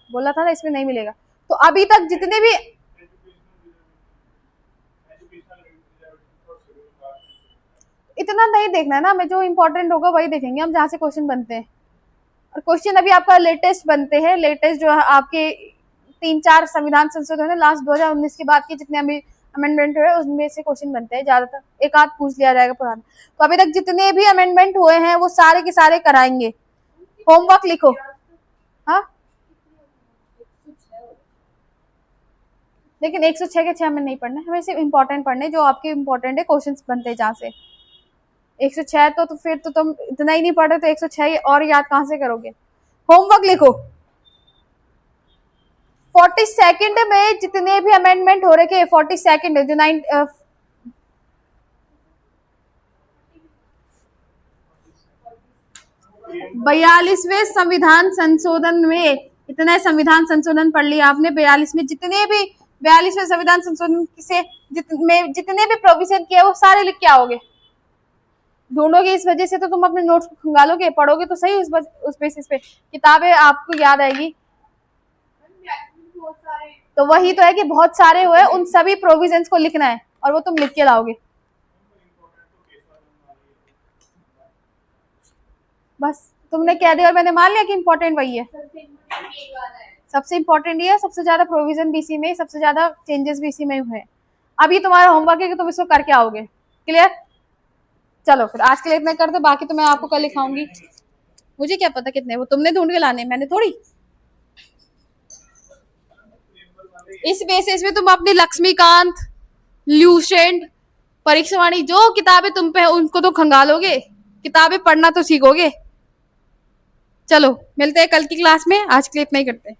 बोला था ना इसमें नहीं मिलेगा। तो अभी तक जितने भी इतना नहीं देखना है ना, हमें जो इम्पोर्टेंट होगा वही देखेंगे हम, जहाँ से क्वेश्चन बनते हैं। और क्वेश्चन अभी आपका लेटेस्ट बनते हैं, लेटेस्ट जो है आपके 3-4 संविधान संशोधन है लास्ट 2019 के बाद के जितने अभी अमेंडमेंट हुए उसमें से क्वेश्चन बनते हैं, ज्यादातर एक आध पूछ लिया जाएगा पुराना। तो अभी तक जितने भी अमेंडमेंट हुए हैं वो सारे के सारे कराएंगे। होमवर्क लिखो। हाँ लेकिन 106 के 6 में नहीं पढ़ना, हमें सिर्फ इम्पोर्टेंट पढ़ने जो आपके इम्पोर्टेंट है, क्वेश्चन बनते हैं जहाँ से। 106 तो फिर तो तुम इतना ही नहीं पढ़े तो 106 और याद कहाँ से करोगे? होमवर्क लिखो। 42nd में जितने भी अमेंडमेंट हो रखे, 42nd जो 42वें संविधान संशोधन में, इतने संविधान संशोधन पढ़ लिया आपने। 42 में जितने भी 42वें संविधान संशोधन से जितने भी प्रोविजन किए वो सारे लिख के आओगे, ढूंढोगे। इस वजह से तो तुम अपने नोट्स खंगालोगे, पढ़ोगे तो सही उस बेसिस पे किताबें आपको याद आएगी। तो वही तो है कि बहुत सारे हुए, उन सभी प्रोविजंस को लिखना है और वो तुम लिख के लाओगे। बस तुमने कह दिया और मैंने मान लिया कि इम्पोर्टेंट वही है। सबसे इम्पोर्टेंट ये है, सबसे ज्यादा प्रोविजन भी इसी में, सबसे ज्यादा चेंजेस भी इसी में हुए। अभी तुम्हारा होमवर्क है कि तुम इसको करके आओगे। क्लियर? चलो फिर आज के लिए इतना कर दो, बाकी तो मैं आपको कल लिखाऊंगी। मुझे क्या पता कितने, वो तुमने ढूंढ के लाने, मैंने थोड़ी। इस बेसिस में तुम अपनी लक्ष्मीकांत, ल्यूसेंट, परीक्षावाणी जो किताबें तुम पे है उनको तो खंगालोगे, किताबें पढ़ना तो सीखोगे। चलो मिलते हैं कल की क्लास में, आज के लिए इतना ही करते हैं।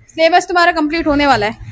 सिलेबस तुम्हारा कंप्लीट होने वाला है।